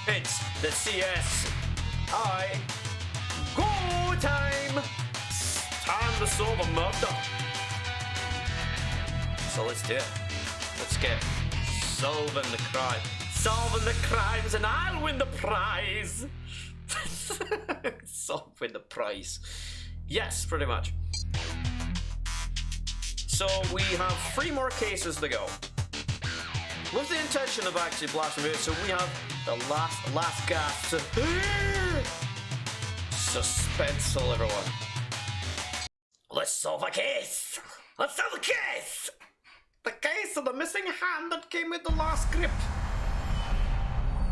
It's the CSI Go time! It's time to solve a murder. So let's do it. Let's get solving the crime. Solving the crimes and I'll win the prize! Solving the prize. Yes, pretty much. So we have 3 more cases to go. With the intention of actually blasting it, so we have the last gasp to suspenseful, everyone. Let's solve a case! Let's solve a case! The case of the missing hand that came with the last grip.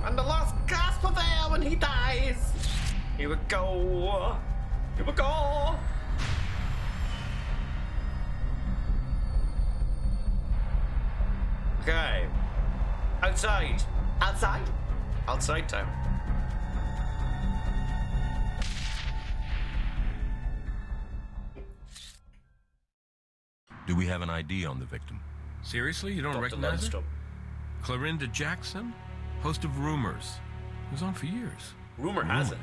And the last gasp of air when he dies. Here we go. Here we go. Okay. Outside. Outside? Outside time. Do we have an ID on the victim? Seriously? You don't Dr. recognize her? Langston. Clorinda Jackson? Host of Rumors. It was on for years. Rumor has it.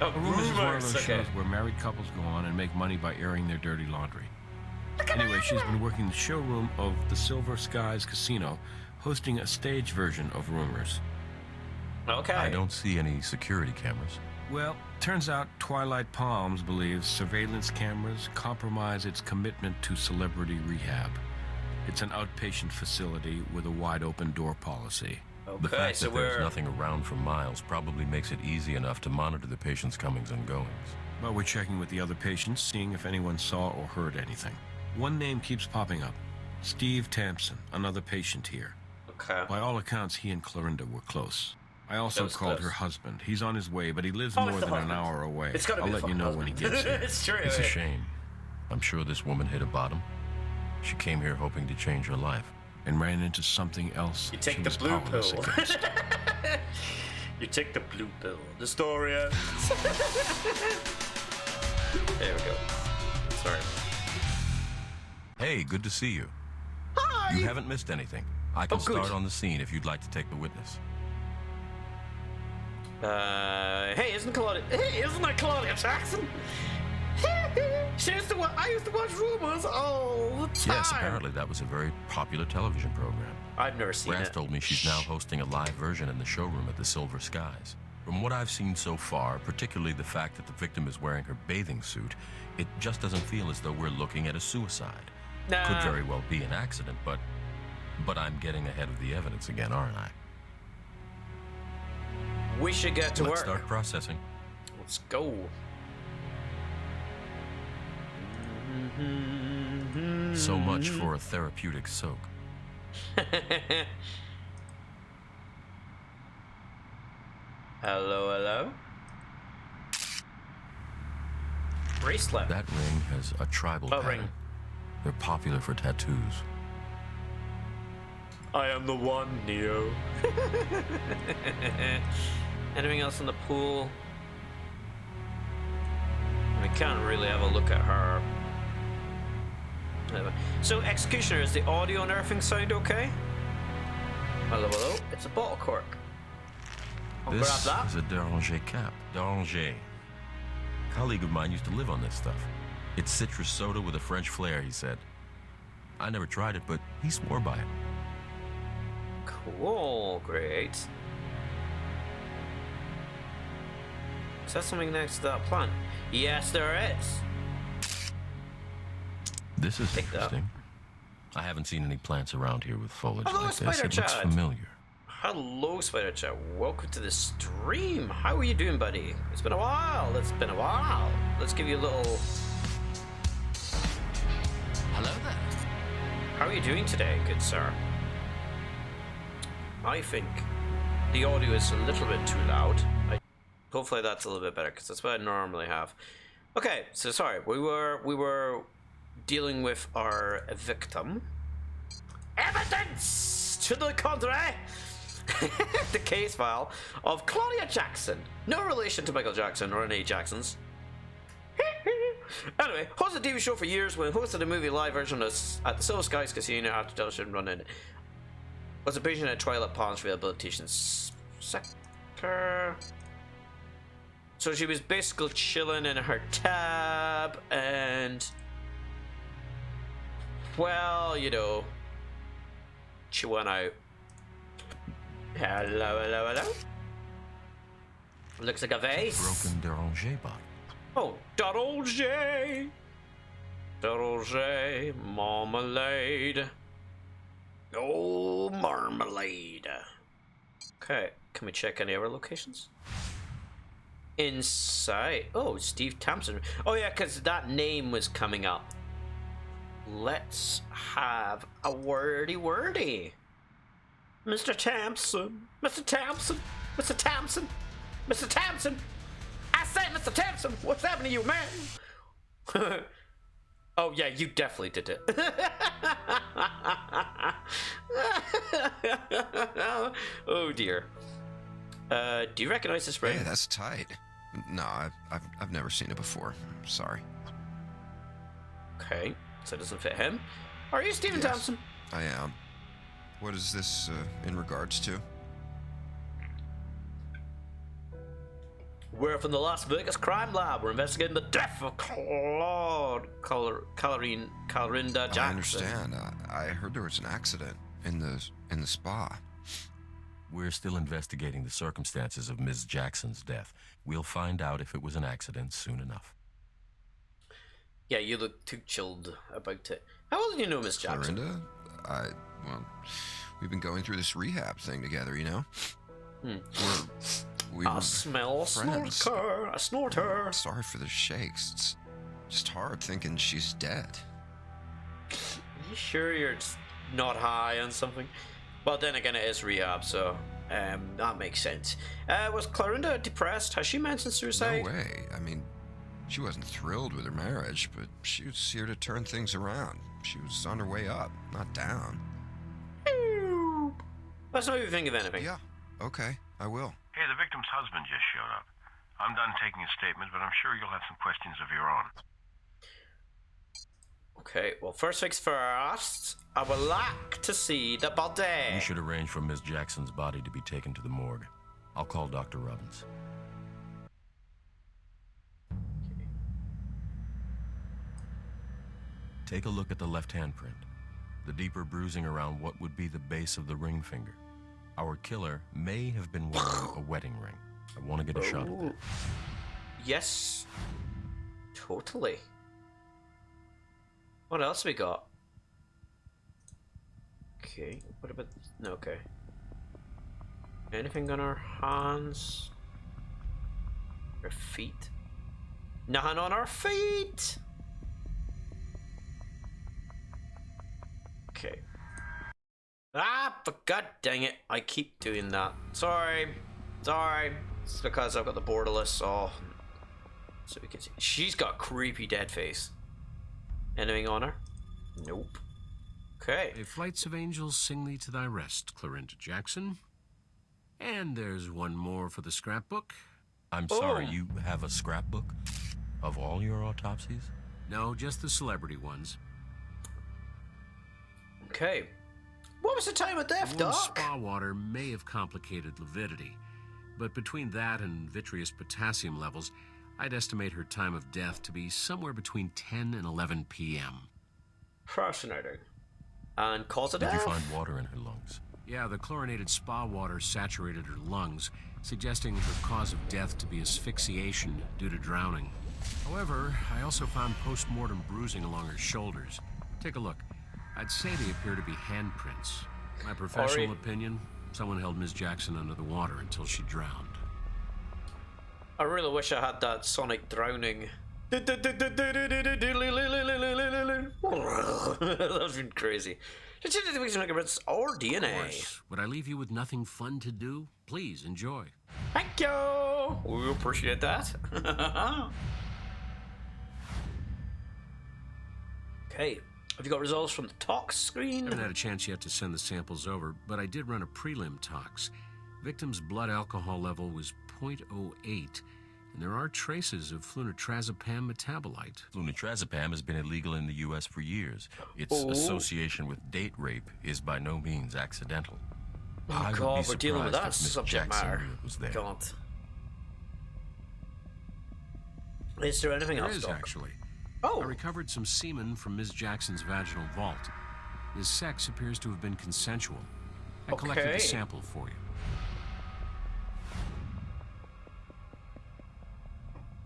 Oh, Rumors is one of rumors, those okay. shows where married couples go on and make money by airing their dirty laundry. Anyway, she's been working the showroom of the Silver Skies Casino, hosting a stage version of Rumors. Okay. I don't see any security cameras. Well, turns out Twilight Palms believes surveillance cameras compromise its commitment to celebrity rehab. It's an outpatient facility with a wide-open door policy. Okay, The fact so that there's we're... nothing around for miles probably makes it easy enough to monitor the patient's comings and goings. But we're checking with the other patients, seeing if anyone saw or heard anything. One name keeps popping up. Steve Tampson, another patient here. Okay. By all accounts, he and Clorinda were close. I also That was called close. her husband. He's on his way, but he lives Oh, more it's the than an husband. hour away. It's gotta be I'll the let you know when he husband. gets here. It's true. It's a shame. I'm sure this woman hit a bottom. She came here hoping to change her life. And ran into something else You take she the was blue powerless pill. against. You take the blue pill. The story. There we go. Sorry. Hey, good to see you. Hi! You haven't missed anything. I can Oh, good. start on the scene if you'd like to take the witness. Hey, isn't that Claudia Jackson? I used to watch Rumors all the time. Yes, apparently that was a very popular television program. I've never seen Raz it. told me she's now hosting a live version in the showroom at the Silver Skies. From what I've seen so far, particularly the fact that the victim is wearing her bathing suit, it just doesn't feel as though we're looking at a suicide. Nah. Could very well be an accident, but I'm getting ahead of the evidence again, aren't I? We should get to Let's work. start processing. Let's go. So much for a therapeutic soak. Hello, hello. Bracelet. That ring has a tribal Oh, pattern. ring. They're popular for tattoos. I am the one, Neo. Anything else in the pool? We can't really have a look at her. Anyway. So, Executioner, is the audio and everything sound okay? Hello, hello. It's a bottle cork. I'll This grab that. is a Deranger cap. Deranger. A colleague of mine used to live on this stuff. It's citrus soda with a French flair, he said. I never tried it, but he swore by it. Cool, great. Is that something next to that plant? Yes, there is. This is Take that. interesting. I haven't seen any plants around here with foliage Hello, like this. Spider It looks Chad. familiar. Hello, Spider Chat. Welcome to the stream. How are you doing, buddy? It's been a while. It's been a while. Let's give you a little. Hello there. How are you doing today, good sir? I think the audio is a little bit too loud. Hopefully that's a little bit better because that's what I normally have. Okay, so sorry. We were dealing with our victim. Evidence to the contrary. The case file of Claudia Jackson. No relation to Michael Jackson or any Jacksons. Anyway, hosted a TV show for years when hosted a movie live version at the Silver Skies Casino after television run in. Was a patient at Twilight Palms Rehabilitation sector. So she was basically chilling in her tab and, well, you know, she went out. Hello, hello, hello. Looks like a vase. Broken Deranger bottle. Oh, Deranger. Deranger marmalade. Oh, marmalade. Okay, can we check any other locations? Inside. Oh, Steve Thompson. Oh yeah, because that name was coming up. Let's have a wordy. Mr. Thompson. Mr. Thompson. Mr. Thompson. Mr. Thompson. I say, Mr. Thompson, what's happening to you, man? Oh yeah, you definitely did it. Oh dear. Do you recognize this ring? Hey, that's tight. No, I've never seen it before. Sorry. Okay, so it doesn't fit him. Are you Stephen Yes, Thompson? I am. What is this in regards to? We're from the Las Vegas Crime Lab. We're investigating the death of Clarinda Jackson. I understand. I heard there was an accident in the spa. We're still investigating the circumstances of Ms. Jackson's death. We'll find out if it was an accident soon enough. Yeah, you look too chilled about it. How well do you know Miss Jackson? Clarinda? Well, we've been going through this rehab thing together, you know? We I were smell a friends. snorter. A snorter. Sorry for the shakes. It's just hard thinking she's dead. You sure you're just not high on something? Well, then again, it is rehab, so that makes sense. Was Clarinda depressed? Has she mentioned suicide? No way. I mean, she wasn't thrilled with her marriage, but she was here to turn things around. She was on her way up, not down. Let's not even think of anything. Yeah, okay, I will. Hey, the victim's husband just showed up. I'm done taking a statement, but I'm sure you'll have some questions of your own. Okay, well, first things first, I would like to see the body. You should arrange for Ms. Jackson's body to be taken to the morgue. I'll call Dr. Robbins. Take a look at the left handprint. The deeper bruising around what would be the base of the ring finger. Our killer may have been wearing a wedding ring. I want to get a shot of that. Yes, totally. What else we got? Okay, what about... No, okay. Anything on our hands? Our feet? Nothing on our feet! Okay. Ah, but god dang it, I keep doing that. Sorry. It's because I've got the borderless, so we can see. She's got a creepy dead face. Anything on her? Nope. Okay. May flights of angels sing thee to thy rest, Clarinda Jackson. And there's one more for the scrapbook. I'm sorry, you have a scrapbook of all your autopsies? No, just the celebrity ones. Okay. What was the time of death, Warm Doc? spa water may have complicated lividity, but between that and vitreous potassium levels, I'd estimate her time of death to be somewhere between 10 and 11 p.m. Fascinating. And cause of Did you death? find water in her lungs? Yeah, the chlorinated spa water saturated her lungs, suggesting her cause of death to be asphyxiation due to drowning. However, I also found post-mortem bruising along her shoulders. Take a look. I'd say they appear to be handprints. My professional opinion, someone held Ms. Jackson under the water until she drowned. I really wish I had that sonic drowning. That's been crazy. Or DNA. Of course. Would I leave you with nothing fun to do? Please enjoy. Thank you. We appreciate that. Okay. Have you got results from the tox screen? I haven't had a chance yet to send the samples over, but I did run a prelim tox. Victim's blood alcohol level was 0.08, and there are traces of flunitrazepam metabolite. Flunitrazepam has been illegal in the U.S. for years. Its association with date rape is by no means accidental. I would be God, we're dealing with surprised that if Miss subject Jackson matter. knew it was there. God. Is there anything There else, is, Doc? actually. Oh, I recovered some semen from Ms. Jackson's vaginal vault. His sex appears to have been consensual. I collected Okay. the sample for you.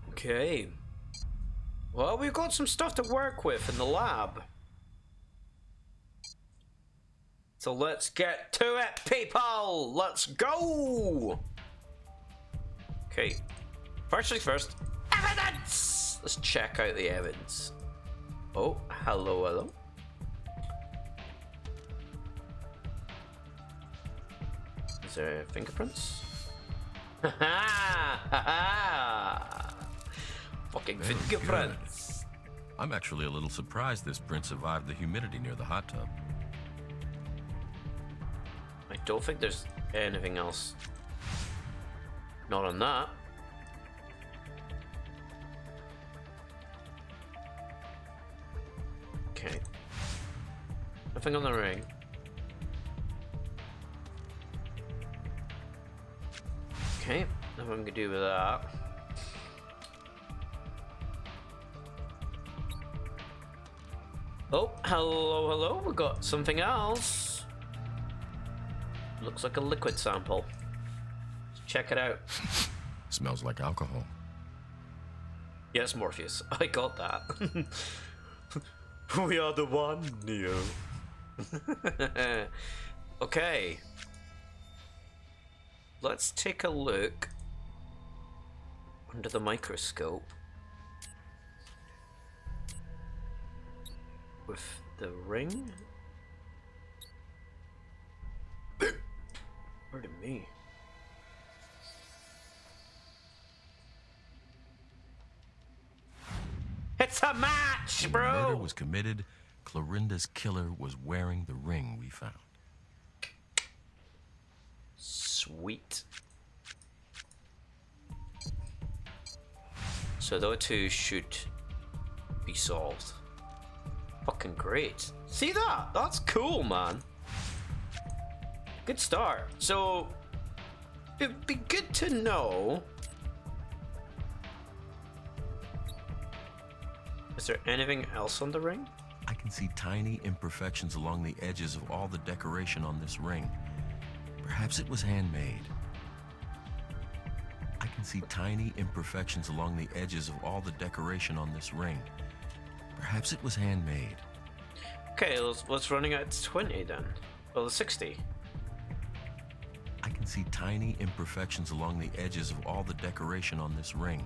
okay. Well, we've got some stuff to work with in the lab. So let's get to it, people! Let's go! Okay. First things first. Evidence! Let's check out the evidence. Oh, hello, hello. Is there fingerprints? Ha ha! Ha ha! Fucking Very fingerprints. I'm actually a little surprised this print survived the humidity near the hot tub. I don't think there's anything else. Not on that. Okay. Nothing on the ring. Okay, nothing we can do with that. Oh, hello, hello. We got something else. Looks like a liquid sample. Let's check it out. Smells like alcohol. Yes, Morpheus. I got that. We are the one, Neo. Okay. Let's take a look under the microscope with the ring. Pardon me. It's a match, When bro! the murder was committed, Clorinda's killer was wearing the ring we found. Sweet. So those two should be solved. Fucking great. See that? That's cool, man. Good start. So it'd be good to know. Is there anything else on the ring? I can see tiny imperfections along the edges of all the decoration on this ring. Perhaps it was handmade. I can see tiny imperfections along the edges of all the decoration on this ring. Perhaps it was handmade. Okay, let's running at 20 then. Well, 60. I can see tiny imperfections along the edges of all the decoration on this ring.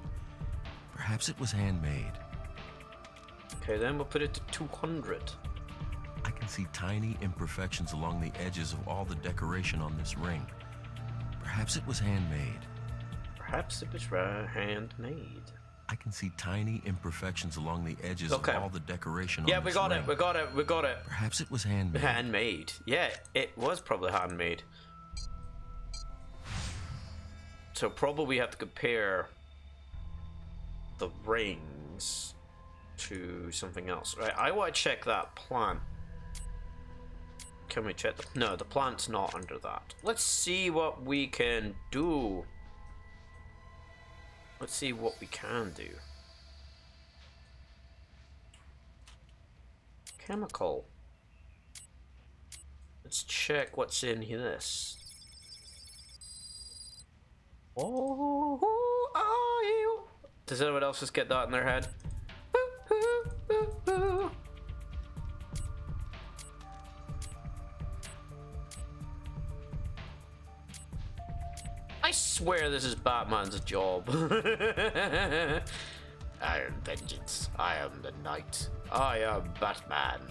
Perhaps it was handmade. Okay, then we'll put it to 200. I can see tiny imperfections along the edges of all the decoration on this ring. Perhaps it was handmade. Perhaps it was handmade. I can see tiny imperfections along the edges Okay. of all the decoration Yeah, on we this got ring. it. We got it. We got it. Perhaps it was handmade. Handmade. Yeah, it was probably handmade. So probably we have to compare the rings to something else. Right, I want to check that plant. Can we check the... No, the plant's not under that. Let's see what we can do. Let's see what we can do. Chemical. Let's check what's in this. Oh, who are you? Does anyone else just get that in their head? I swear this is Batman's job. I am vengeance. I am the knight. I am Batman.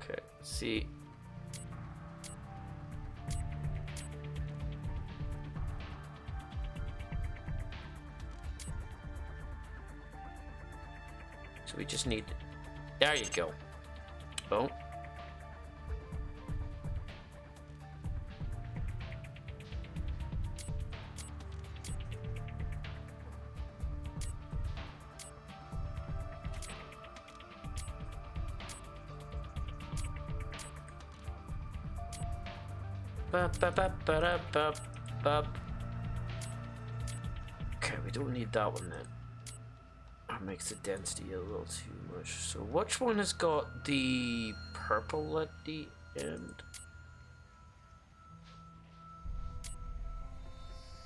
Okay, see. So we just need... There you go. Boom. Okay, we don't need that one then. That makes the density a little too much. So which one has got the purple at the end?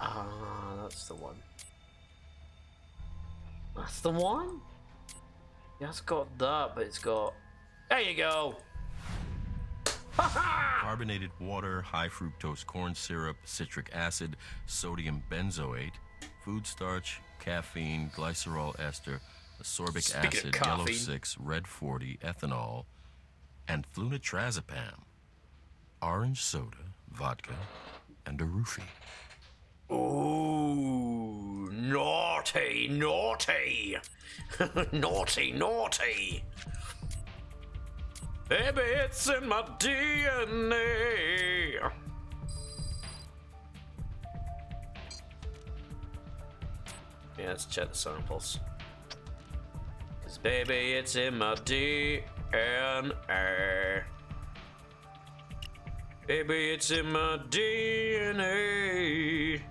Ah, that's the one. That's the one? Yeah, it's got that, but it's got... There you go! Carbonated water, high fructose corn syrup, citric acid, sodium benzoate, food starch, caffeine, glycerol ester, ascorbic Speaking of acid, caffeine. yellow 6, red 40, ethanol, and flunitrazepam, orange soda, vodka, and a roofie. Ooh, naughty, naughty. Naughty, naughty. Baby, it's in my DNA. Yeah, let's check the samples. 'Cause baby, it's in my DNA. Baby, it's in my DNA.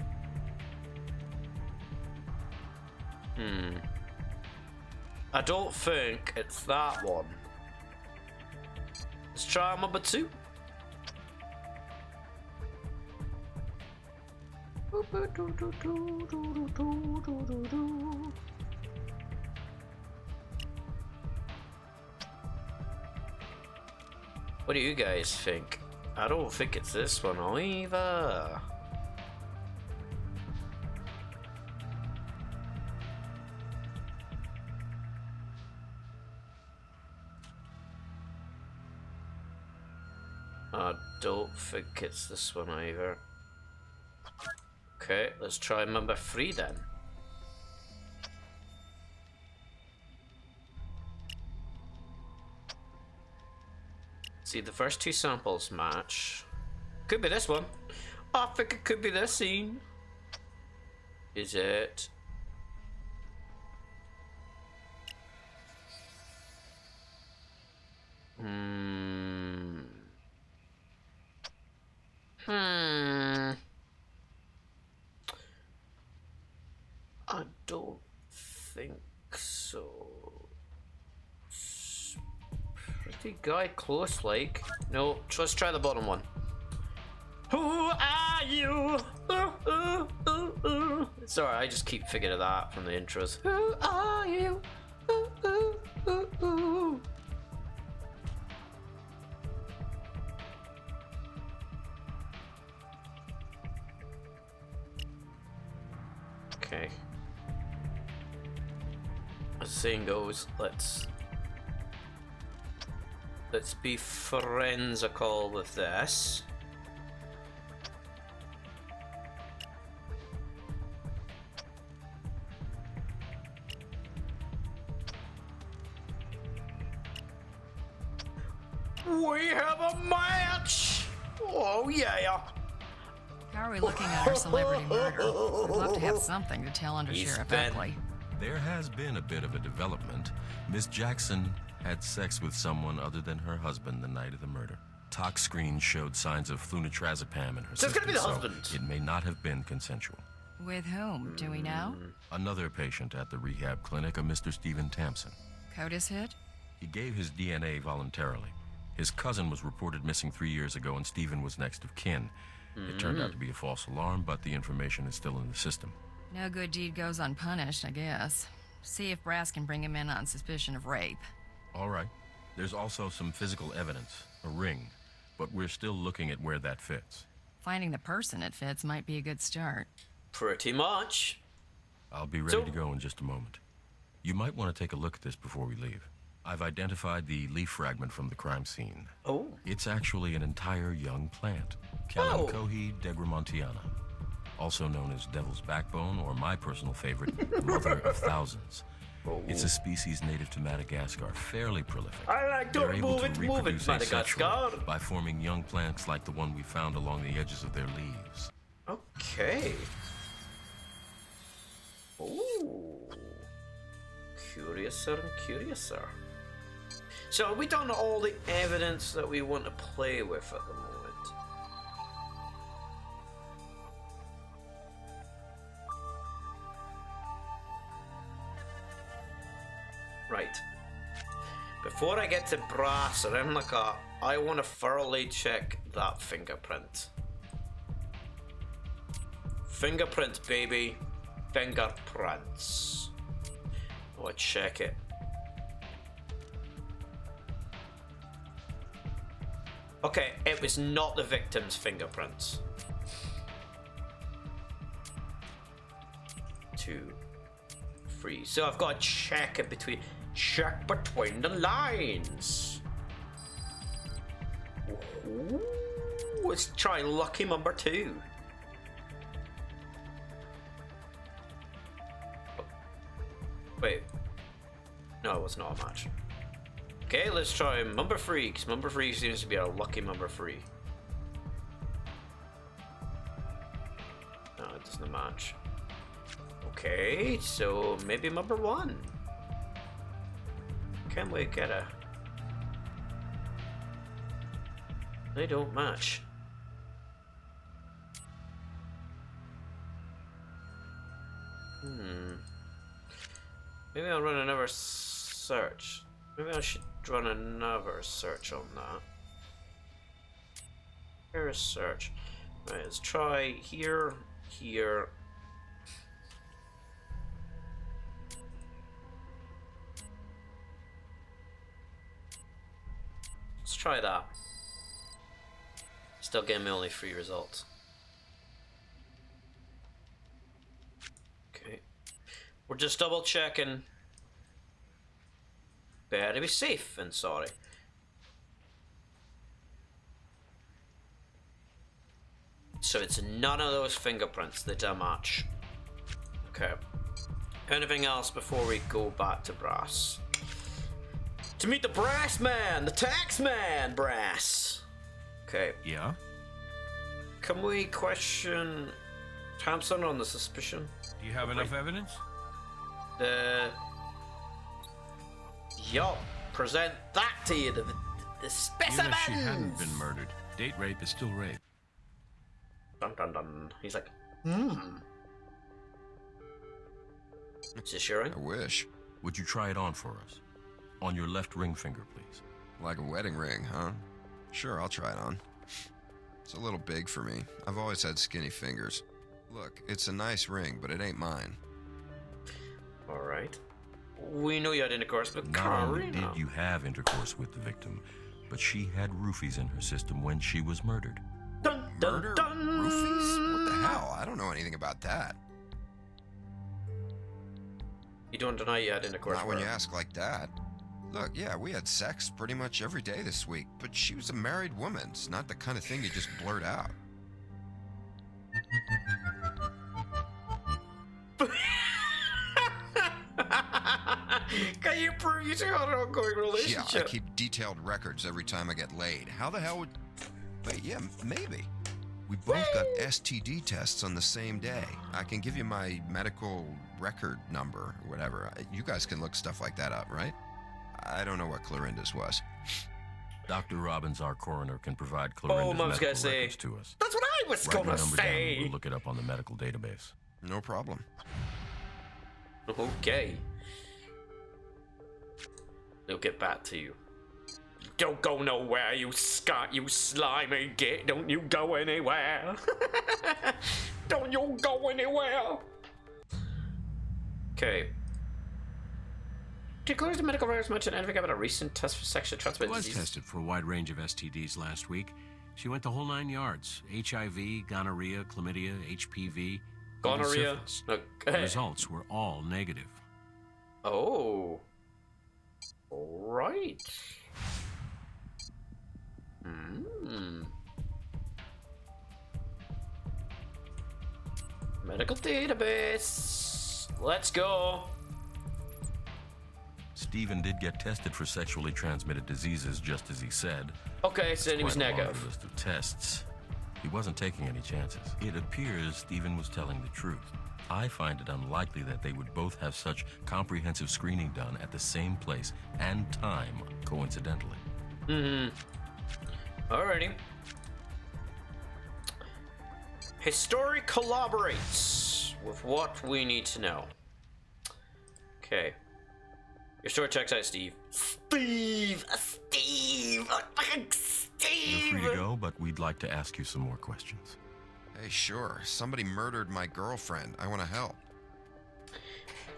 I don't think it's that one. Let's try number 2. What do you guys think? I don't think it's this one either. I don't think it's this one either. Okay, let's try number 3 then. See, the first 2 samples match. Could be this one. I think it could be this scene. Is it? I don't think so. Pretty guy close like. No, let's try the bottom one. Who are you? Sorry, I just keep thinking of that from the intros. Who are you? Okay. As the saying goes, let's be forensical with this. We have a match! Oh yeah! How are we looking at our celebrity murder? I'd love to have something to tell Under He's Sheriff been- Eckley. There has been a bit of a development. Miss Jackson had sex with someone other than her husband the night of the murder. Tox screens showed signs of flunitrazepam in her So it's gonna be system, the husband. it may not have been consensual. With whom? Do we know? Another patient at the rehab clinic, a Mr. Stephen Tampson. CODIS hit? He gave his DNA voluntarily. His cousin was reported missing 3 years ago, and Stephen was next of kin. It turned out to be a false alarm, but the information is still in the system. No good deed goes unpunished, I guess. See if Brass can bring him in on suspicion of rape. All right. There's also some physical evidence, a ring, but we're still looking at where that fits. Finding the person it fits might be a good start. Pretty much. I'll be ready to go in just a moment. You might want to take a look at this before we leave. I've identified the leaf fragment from the crime scene. Oh. It's actually an entire young plant, Oh. Kalanchoe degrammontiana, also known as devil's backbone, or my personal favorite, mother of thousands. It's a species native to Madagascar, fairly prolific. I like They're to able move to it, reproduce Madagascar. asexually by forming young plants like the one we found along the edges of their leaves. Okay. Ooh. Curiouser and curiouser. So have we done all the evidence that we want to play with at the moment? Right. Before I get to brass or anything like that, I want to thoroughly check that fingerprint. Fingerprints, baby. Fingerprints. I want to check it. Okay, it was not the victim's fingerprints. 2, 3. So I've got to check it between. Check between the lines. Ooh, let's try lucky number 2. Wait. No, it was not a match. Okay, let's try number 3, because number 3 seems to be a lucky number 3. No, it doesn't match. Okay, so maybe number 1. Can we get a... They don't match. Maybe I'll run another search. Maybe I should run another search on that. Here's search. Right, let's try here, here. Let's try that. Still getting me only 3 results. Okay. We're just double checking. Better be safe and sorry. So it's none of those fingerprints that don't match. Okay. Anything else before we go back to brass? To meet the brass man, the tax man, brass. Okay. Yeah? Can we question Thompson on the suspicion? Do you have enough evidence? Yup. Present that to you, the Even specimens. if she hadn't been murdered, date rape is still rape. Dun dun dun. He's like, Is this your ring? I wish. Would you try it on for us? On your left ring finger, please. Like a wedding ring, huh? Sure, I'll try it on. It's a little big for me. I've always had skinny fingers. Look, it's a nice ring, but it ain't mine. Alright. We know you had intercourse, but Not only did you have intercourse with the victim, but she had roofies in her system when she was murdered. Dun, dun, Murder? dun. Roofies? What the hell? I don't know anything about that. You don't deny you had intercourse. Not when with you her. ask like that. Look, yeah, we had sex pretty much every day this week, but she was a married woman. It's not the kind of thing you just blurt out. Can you prove you two had an ongoing Yeah, relationship? I keep detailed records every time I get laid. How the hell would... Wait, yeah, maybe. We both got STD tests on the same day. I can give you my medical record number or whatever. You guys can look stuff like that up, right? I don't know what Clorinda's was. Dr. Robbins, our coroner, can provide Clorinda's I was medical gonna say. records to us. That's what I was Write her gonna number down and say. we'll look it up on the medical database. No problem. Okay. They'll get back to you. Don't go nowhere, you Scott, you slimy git. Don't you go anywhere. Don't you go anywhere. Okay. Did Claire's medical records mention anything about a recent test for sexually She transmitted was disease? tested for a wide range of STDs last week. She went the whole 9 yards. HIV, gonorrhea, chlamydia, HPV, even Gonorrhea. syphilis. The Okay. results were all negative. Oh. Alright. Medical database. Let's go. Stephen did get tested for sexually transmitted diseases, just as he said. Okay, so he was Quite a laundry negative. list of tests. He wasn't taking any chances. It appears Stephen was telling the truth. I find it unlikely that they would both have such comprehensive screening done at the same place and time, coincidentally. Alrighty. History collaborates with what we need to know. Okay. Your story checks out, Steve. Steve! Fucking Steve! You're free to go, but we'd like to ask you some more questions. Hey, sure. Somebody murdered my girlfriend. I want to help.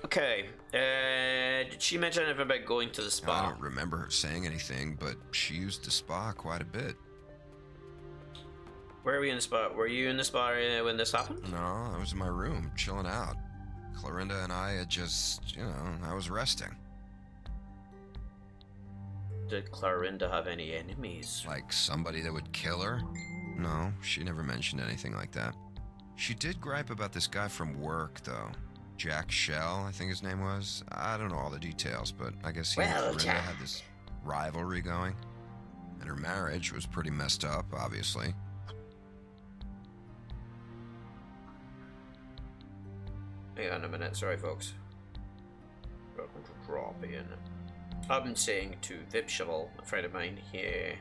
Okay, did she mention anything about going to the I spa? don't remember her saying anything, but she used the spa quite a bit. Where are we in the spa? Were you in the spa when this happened? No, I was in my room, chilling out. Clorinda and I had just, I was resting. Did Clorinda have any enemies? Like somebody that would kill her? No, she never mentioned anything like that. She did gripe about this guy from work, though. Jack Shell, I think his name was. I don't know all the details, but I guess he and Clorinda had this rivalry going. And her marriage was pretty messed up, obviously. Hang on a minute, sorry folks. Welcome to drop in. I've been saying to Vipshable, a friend of mine here.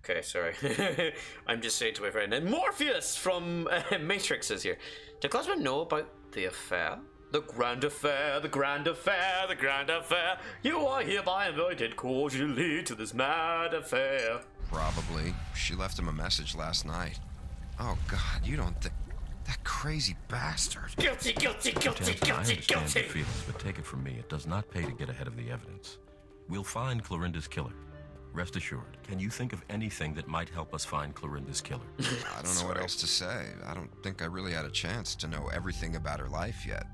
Okay, sorry. I'm just saying to my friend, and Morpheus from Matrix is here. Did Cosmo know about the affair? The grand affair, the grand affair, the grand affair. You are hereby invited cordially to this mad affair. Probably. She left him a message last night. Oh, God, you don't think... That crazy bastard. Guilty, guilty, guilty, Lieutenant, I guilty, understand guilty. your feelings, but take it from me, it does not pay to get ahead of the evidence. We'll find Clorinda's killer. Rest assured. Can you think of anything that might help us find Clorinda's killer? I don't know what else to say. I don't think I really had a chance to know everything about her life yet.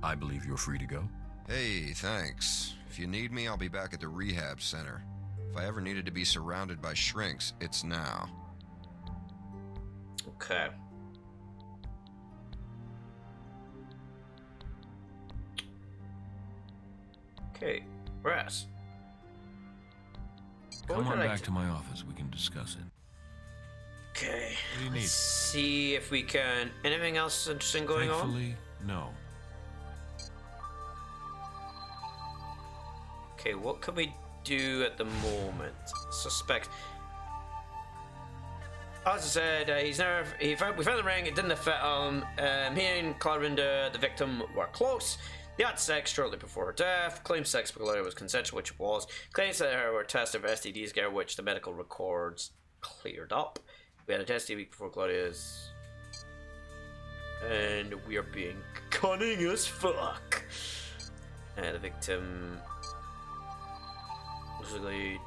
I believe you're free to go. Hey, thanks. If you need me, I'll be back at the rehab center. If I ever needed to be surrounded by shrinks, it's now. Okay. Okay, Brass. Come on back to my office. We can discuss it. Okay. What do you need? Let's see if we can. Anything else interesting going on? Thankfully, no. Okay, what can we do at the moment? Suspect. As I said, we found the ring. It didn't affect he and Clorinda, the victim, were close. They had sex shortly before her death. Claims sex with Clorinda was consensual, which it was. Claims that her were tested for STDs, together, which the medical records cleared up. We had a test a week before Claudia's, and we are being cunning as fuck. The victim was really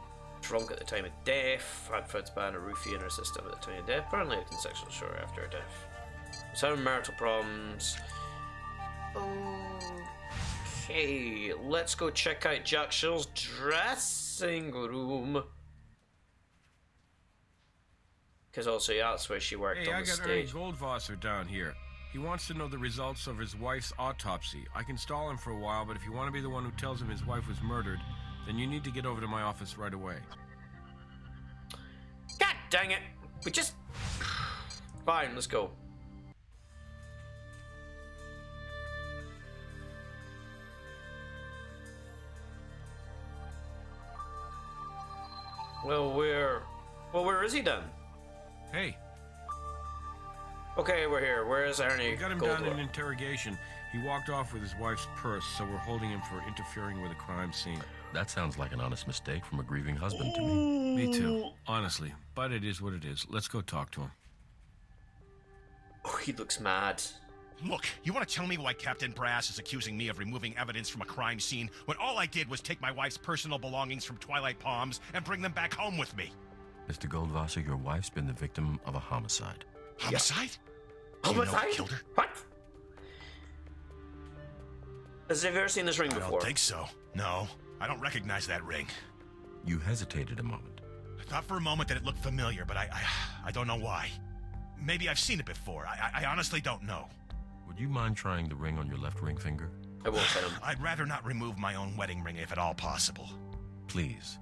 drunk at the time of death, had Fred's-ban a roofie in her system at the time of death, apparently had consensual shortly after her death. Was having marital problems. Okay, let's go check out Jack Shell's dressing room. Because also, yeah, that's where she worked Hey, on I the got Ernie stage. Goldwasser down here. He wants to know the results of his wife's autopsy. I can stall him for a while, but if you want to be the one who tells him his wife was murdered, then you need to get over to my office right away. God dang it! We just... Fine, let's go. Well, where is he then? Hey, Okay, we're here. Where is Ernie? we got him down in interrogation. He walked off with his wife's purse, so we're holding him for interfering with a crime scene. That sounds like an honest mistake from a grieving husband to me. Me too, honestly. But it is what it is. Let's go talk to him. Oh, he looks mad. Look, you want to tell me why Captain Brass is accusing me of removing evidence from a crime scene when all I did was take my wife's personal belongings from Twilight Palms and bring them back home with me? Mr. Goldwasser, your wife's been the victim of a homicide. Homicide? Do you know who Homicide? killed her? What? Have you ever seen this ring I before? don't think so. No, I don't recognize that ring. You hesitated a moment. I thought for a moment that it looked familiar, but I don't know why. Maybe I've seen it before. I honestly don't know. Would you mind trying the ring on your left ring finger? I won't tell him. I'd rather not remove my own wedding ring if at all possible. Please.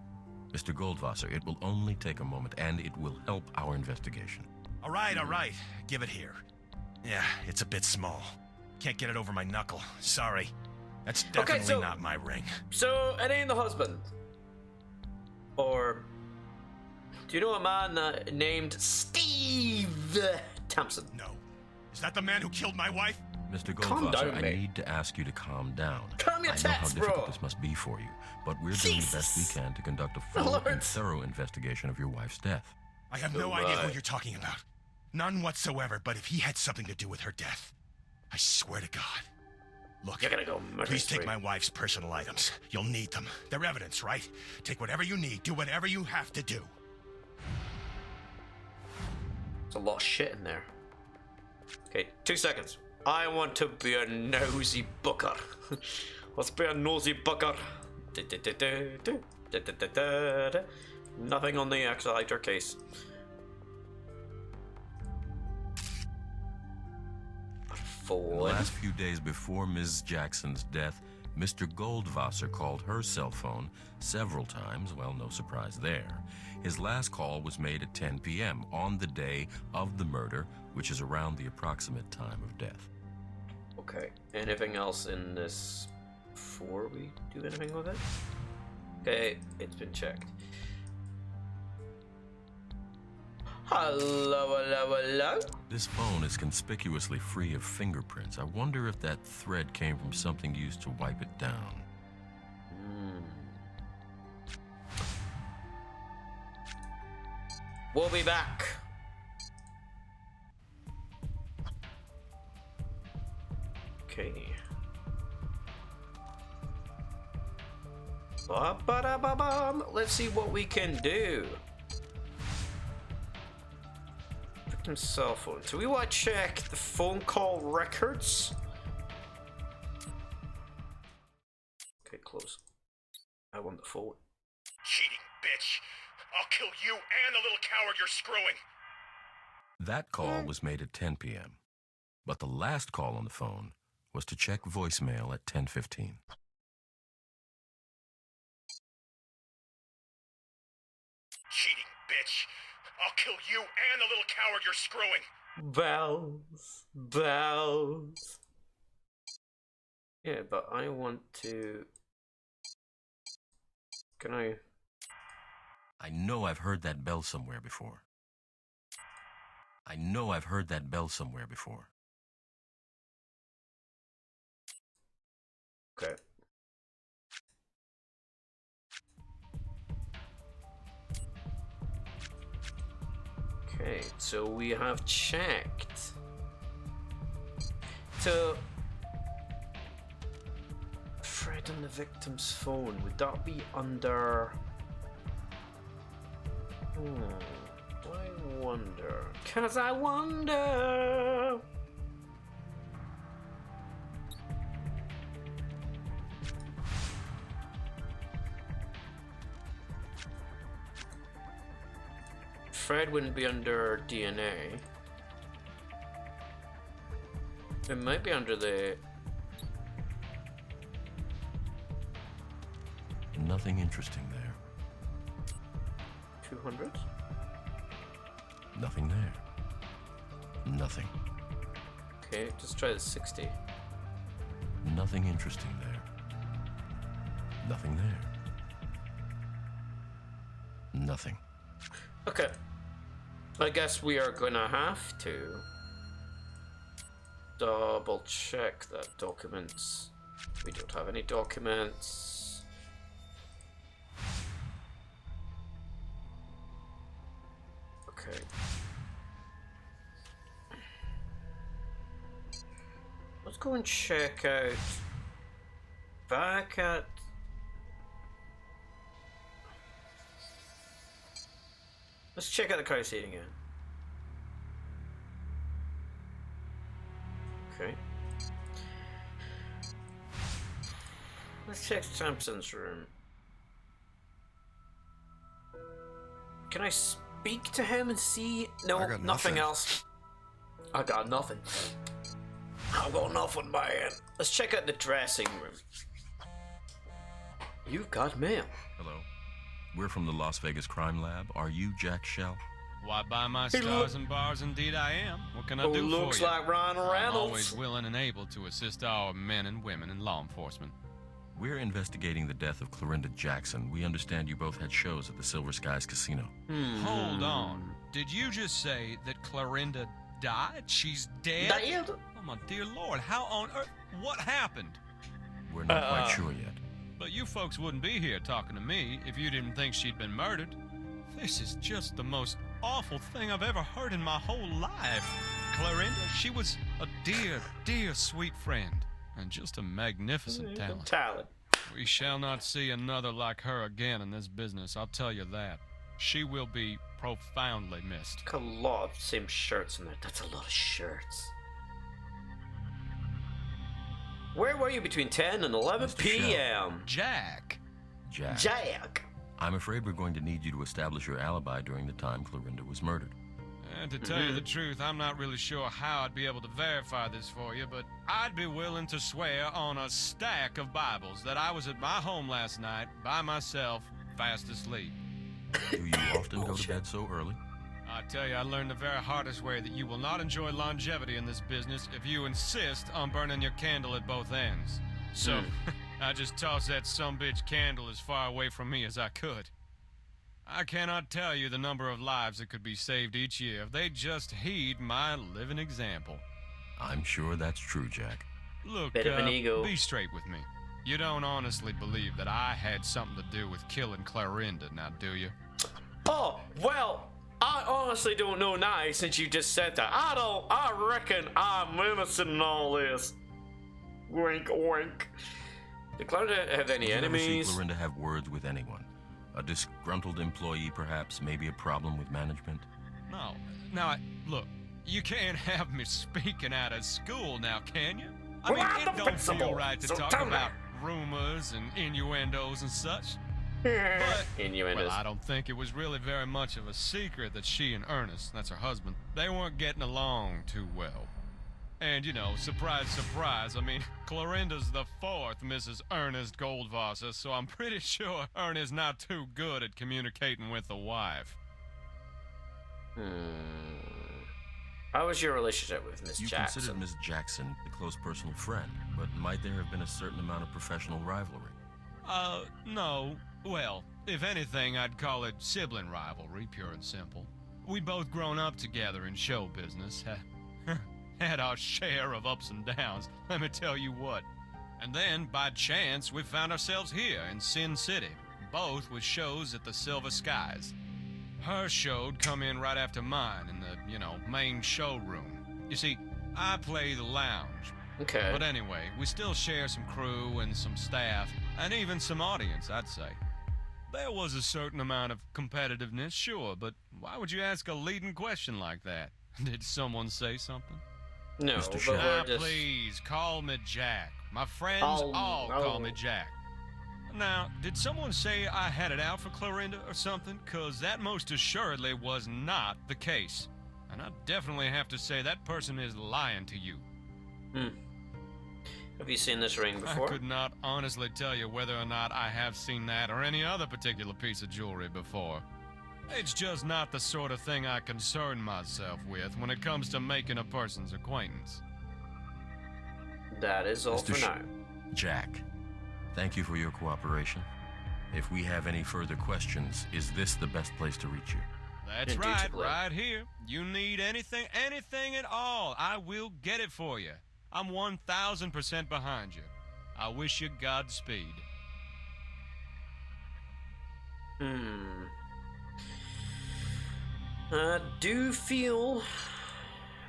Mr. Goldwasser, it will only take a moment, and it will help our investigation. All right. Give it here. Yeah, it's a bit small. Can't get it over my knuckle. Sorry. That's definitely so- not my ring. So, it ain't the husband. Or... Do you know a man named Steve Thompson? No. Is that the man who killed my wife? Mr. Calm Goldwasser, down, I mate. need to ask you to calm down. Calm your I know how tits, difficult bro. this must be for you, but we're doing the best we can to conduct a full Lord. and thorough investigation of your wife's death. I have no Oh, idea my. who you're talking about. None whatsoever, but if he had something to do with her death, I swear to God. Look, You're gonna go murder please take spree. my wife's personal items. You'll need them. They're evidence, right? Take whatever you need. Do whatever you have to do. There's a lot of shit in there. Okay, 2 seconds. I want to be a nosy booker. Let's be a nosy booker. Nothing on the exciter case. In the Phone. last few days before Ms. Jackson's death, Mr. Goldwasser called her cell phone several times. Well, no surprise there. His last call was made at 10 p.m. on the day of the murder, which is around the approximate time of death. Okay, anything else in this before we do anything with it? Okay, it's been checked. Hello, hello, hello. This phone is conspicuously free of fingerprints. I wonder if that thread came from something used to wipe it down. We'll be back. Okay. Ba-ba-da-ba-bum. Let's see what we can do. Victim's cell phone. So we want to check the phone call records. Okay, close. I want the phone. Cheating bitch. I'll kill you and the little coward you're screwing. That call was made at 10 p.m., but the last call on the phone was to check voicemail at 10:15. Cheating bitch. I'll kill you and the little coward you're screwing. Bells. Bells. Yeah, but I want to... Can I... I know I've heard that bell somewhere before. I know I've heard that bell somewhere before. Okay. Okay, so we have checked. So, Fred on the victim's phone, would that be under... I wonder. 'Cause I wonder... Fred wouldn't be under DNA. It might be under the... Nothing interesting there. 200? Nothing there. Nothing. Okay, just try the 60. Nothing interesting there. Nothing there. Nothing. Okay. I guess we are gonna have to double check that documents. We don't have any documents. Okay. Let's go and check out back at... Let's check out the crime scene again. Okay. Let's check Thompson's room. Can I speak to him and see? No, I got nothing nothing. else. I got nothing. I got nothing, man. Let's check out the dressing room. You've got mail. Hello. We're from the Las Vegas Crime Lab. Are you Jack Shell? Why, by my Hey, stars look- and bars, indeed I am. What can I Oh, do for looks you? like Ryan I'm Reynolds. always willing and able to assist our men and women in law enforcement. We're investigating the death of Clorinda Jackson. We understand you both had shows at the Silver Skies Casino. Hold on. Did you just say that Clorinda died? She's dead? Died? Oh, my dear Lord. How on earth? What happened? We're not quite sure yet. But you folks wouldn't be here talking to me if you didn't think she'd been murdered. This is just the most awful thing I've ever heard in my whole life. Clorinda, she was a dear, dear sweet friend, and just a magnificent talent. We shall not see another like her again in this business, I'll tell you that. She will be profoundly missed. A lot of same shirts in there. That's a lot of shirts. Where were you between 10 and 11 Mr. p.m.? Jack. Jack. I'm afraid we're going to need you to establish your alibi during the time Clorinda was murdered. And to tell you the truth, I'm not really sure how I'd be able to verify this for you, but I'd be willing to swear on a stack of Bibles that I was at my home last night by myself, fast asleep. Do you often go to bed so early? I tell you, I learned the very hardest way that you will not enjoy longevity in this business if you insist on burning your candle at both ends. So, I just tossed that sumbitch candle as far away from me as I could. I cannot tell you the number of lives that could be saved each year if they just heed my living example. I'm sure that's true, Jack. Look, Bit of an ego. be straight with me. You don't honestly believe that I had something to do with killing Clorinda, now do you? Oh, well, I honestly don't know now since you just said that. I reckon I'm innocent in all this. Wink, wink. Did Clorinda have any Did you ever see enemies? Clorinda have words with anyone? A disgruntled employee, perhaps? Maybe a problem with management? No. Now, look, you can't have me speaking out of school now, can you? I Well, mean, I'm it the don't principal, feel right to so talk tell me. about rumors and innuendos and such. But, Innuendos. well, I don't think it was really very much of a secret that she and Ernest, that's her husband, they weren't getting along too well. And, you know, surprise, surprise, I mean, Clorinda's the fourth Mrs. Ernest Goldwasser, so I'm pretty sure Ernest's not too good at communicating with the wife. How was your relationship with Miss You Jackson? considered Miss Jackson a close personal friend, but might there have been a certain amount of professional rivalry? No. Well, if anything, I'd call it sibling rivalry, pure and simple. We'd both grown up together in show business. Had our share of ups and downs, let me tell you what. And then, by chance, we found ourselves here in Sin City, both with shows at the Silver Skies. Her show'd come in right after mine in the, main showroom. You see, I play the lounge. Okay. But anyway, we still share some crew and some staff, and even some audience, I'd say. There was a certain amount of competitiveness, sure, but why would you ask a leading question like that? Did someone say something? No, Mr. but Shep. we're just... Please, call me Jack. My friends Oh, call me Jack. Now, did someone say I had it out for Clorinda or something? 'Cause that most assuredly was not the case. And I definitely have to say that person is lying to you. Have you seen this ring before? I could not honestly tell you whether or not I have seen that or any other particular piece of jewelry before. It's just not the sort of thing I concern myself with when it comes to making a person's acquaintance. That is all Mr. for now. Jack, thank you for your cooperation. If we have any further questions, is this the best place to reach you? That's right, Indubitably. right here. You need anything at all, I will get it for you. I'm 1,000% behind you. I wish you Godspeed. I do feel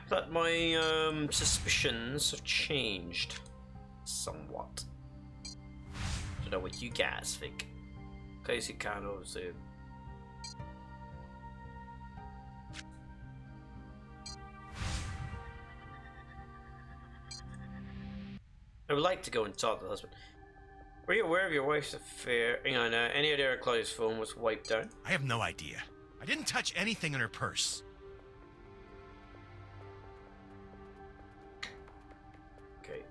that my suspicions have changed somewhat. Don't know what you guys think. Crazy kind of say. I would like to go and talk to the husband. Were you aware of your wife's affair? Hang on, any idea Claudia's phone was wiped out? I have no idea. I didn't touch anything in her purse. Okay.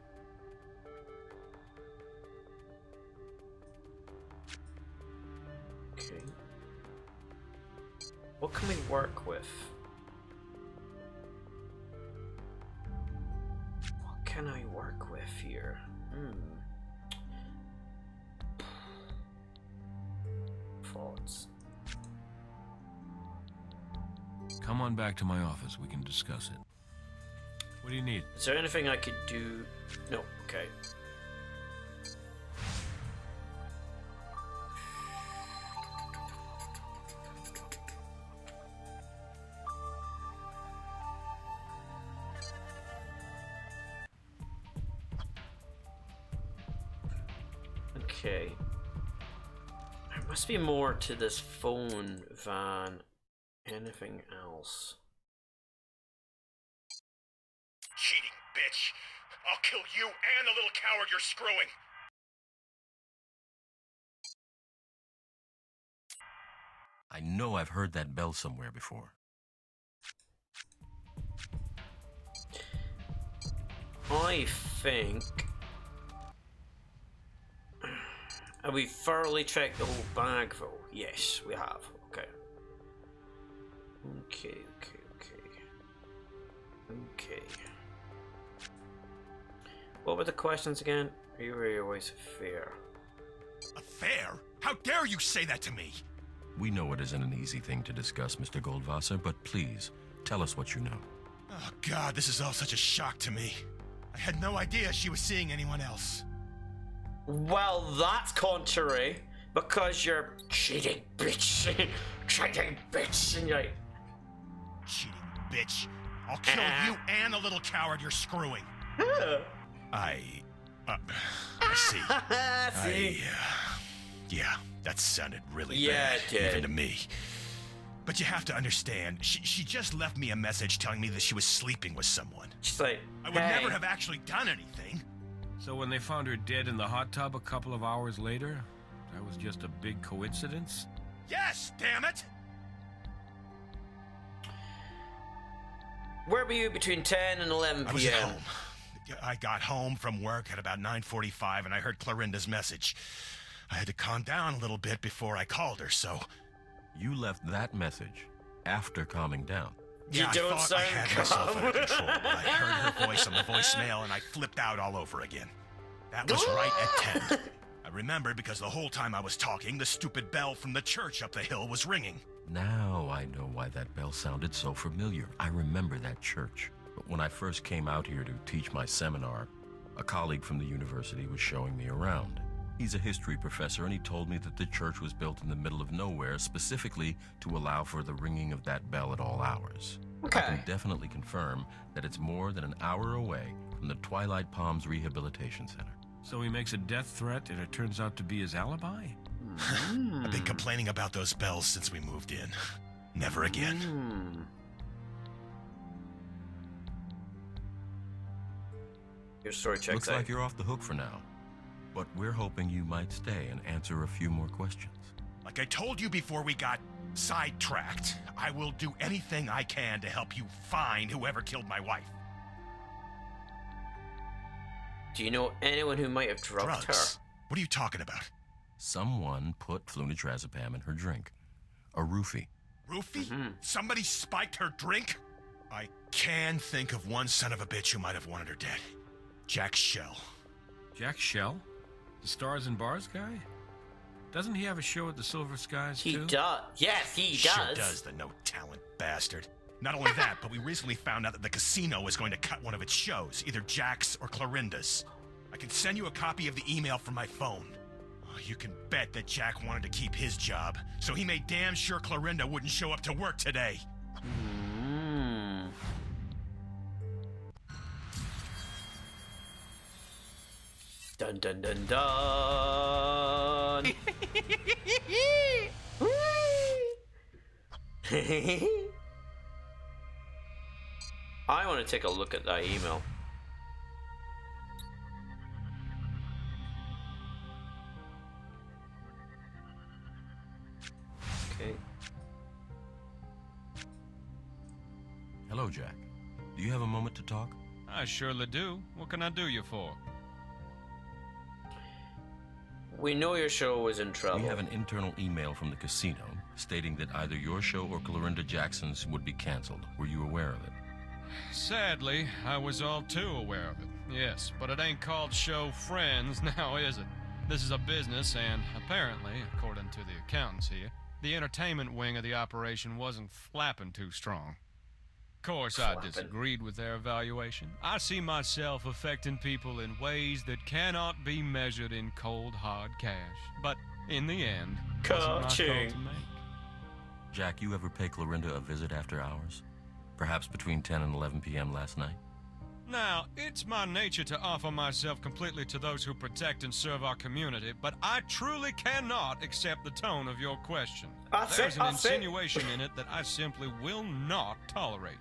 Okay. What can we work with? What can I work with here? notes. Come on back to my office. We can discuss it. What do you need? Is there anything I could do? No, okay. Okay. There must be more to this phone than anything else. Cheating bitch. I'll kill you and the little coward you're screwing. I know I've heard that bell somewhere before. I think... Have we thoroughly checked the whole bag though? Yes, we have. Okay. Okay. What were the questions again? Are you really always fair? Affair? How dare you say that to me? We know it isn't an easy thing to discuss, Mr. Goldwasser, but please, tell us what you know. Oh God, this is all such a shock to me. I had no idea she was seeing anyone else. Well, that's contrary, because you're cheating bitch, cheating bitch, and you're like... Cheating bitch. I'll kill you and the little coward you're screwing. I see. Yeah, that sounded really bad, it did. even to me. But you have to understand, she just left me a message telling me that she was sleeping with someone. She's like, I would never have actually done anything. So when they found her dead in the hot tub a couple of hours later, that was just a big coincidence? Yes, damn it! Where were you between 10 and 11 p.m.? I was at home. I got home from work at about 9:45 and I heard Clorinda's message. I had to calm down a little bit before I called her, so... You left that message after calming down. Yeah, You don't I thought sound I had myself under control, but I heard her voice on the voicemail and I flipped out all over again. That was right at 10. I remembered because the whole time I was talking, the stupid bell from the church up the hill was ringing. Now I know why that bell sounded so familiar. I remember that church. But when I first came out here to teach my seminar, a colleague from the university was showing me around. He's a history professor, and he told me that the church was built in the middle of nowhere specifically to allow for the ringing of that bell at all hours. Okay. I can definitely confirm that it's more than an hour away from the Twilight Palms Rehabilitation Center. So he makes a death threat and it turns out to be his alibi? I've been complaining about those bells since we moved in. Never again. Your story checks Looks out. like you're off the hook for now. But we're hoping you might stay and answer a few more questions. Like I told you before we got sidetracked, I will do anything I can to help you find whoever killed my wife. Do you know anyone who might have drugged Drugs? What are you talking about? Someone put flunitrazepam in her drink. A roofie. Roofie? Somebody spiked her drink? I can think of one son of a bitch who might have wanted her dead. Jack Shell. Jack Shell? The Stars and Bars guy? Doesn't he have a show at the Silver Skies, He too? does. Yes, he Sure does. does, the no-talent bastard. Not only that, but we recently found out that the casino was going to cut one of its shows, either Jack's or Clorinda's. I can send you a copy of the email from my phone. Oh, you can bet that Jack wanted to keep his job, so he made damn sure Clorinda wouldn't show up to work today. Dun dun dun dun. I want to take a look at that email. Okay. Hello, Jack. Do you have a moment to talk? I surely do. What can I do you for? We know your show was in trouble. We have an internal email from the casino stating that either your show or Clorinda Jackson's would be canceled. Were you aware of it? Sadly, I was all too aware of it. Yes, but it ain't called Show Friends now, is it? This is a business, and apparently, according to the accountants here, the entertainment wing of the operation wasn't flapping too strong. Of course, I disagreed with their evaluation. I see myself affecting people in ways that cannot be measured in cold, hard cash. But in the end, wasn't my call to make. Jack, you ever pay Clorinda a visit after hours? Perhaps between 10 and 11 p.m. last night? Now, it's my nature to offer myself completely to those who protect and serve our community, but I truly cannot accept the tone of your question. There's an insinuation in it that I simply will not tolerate.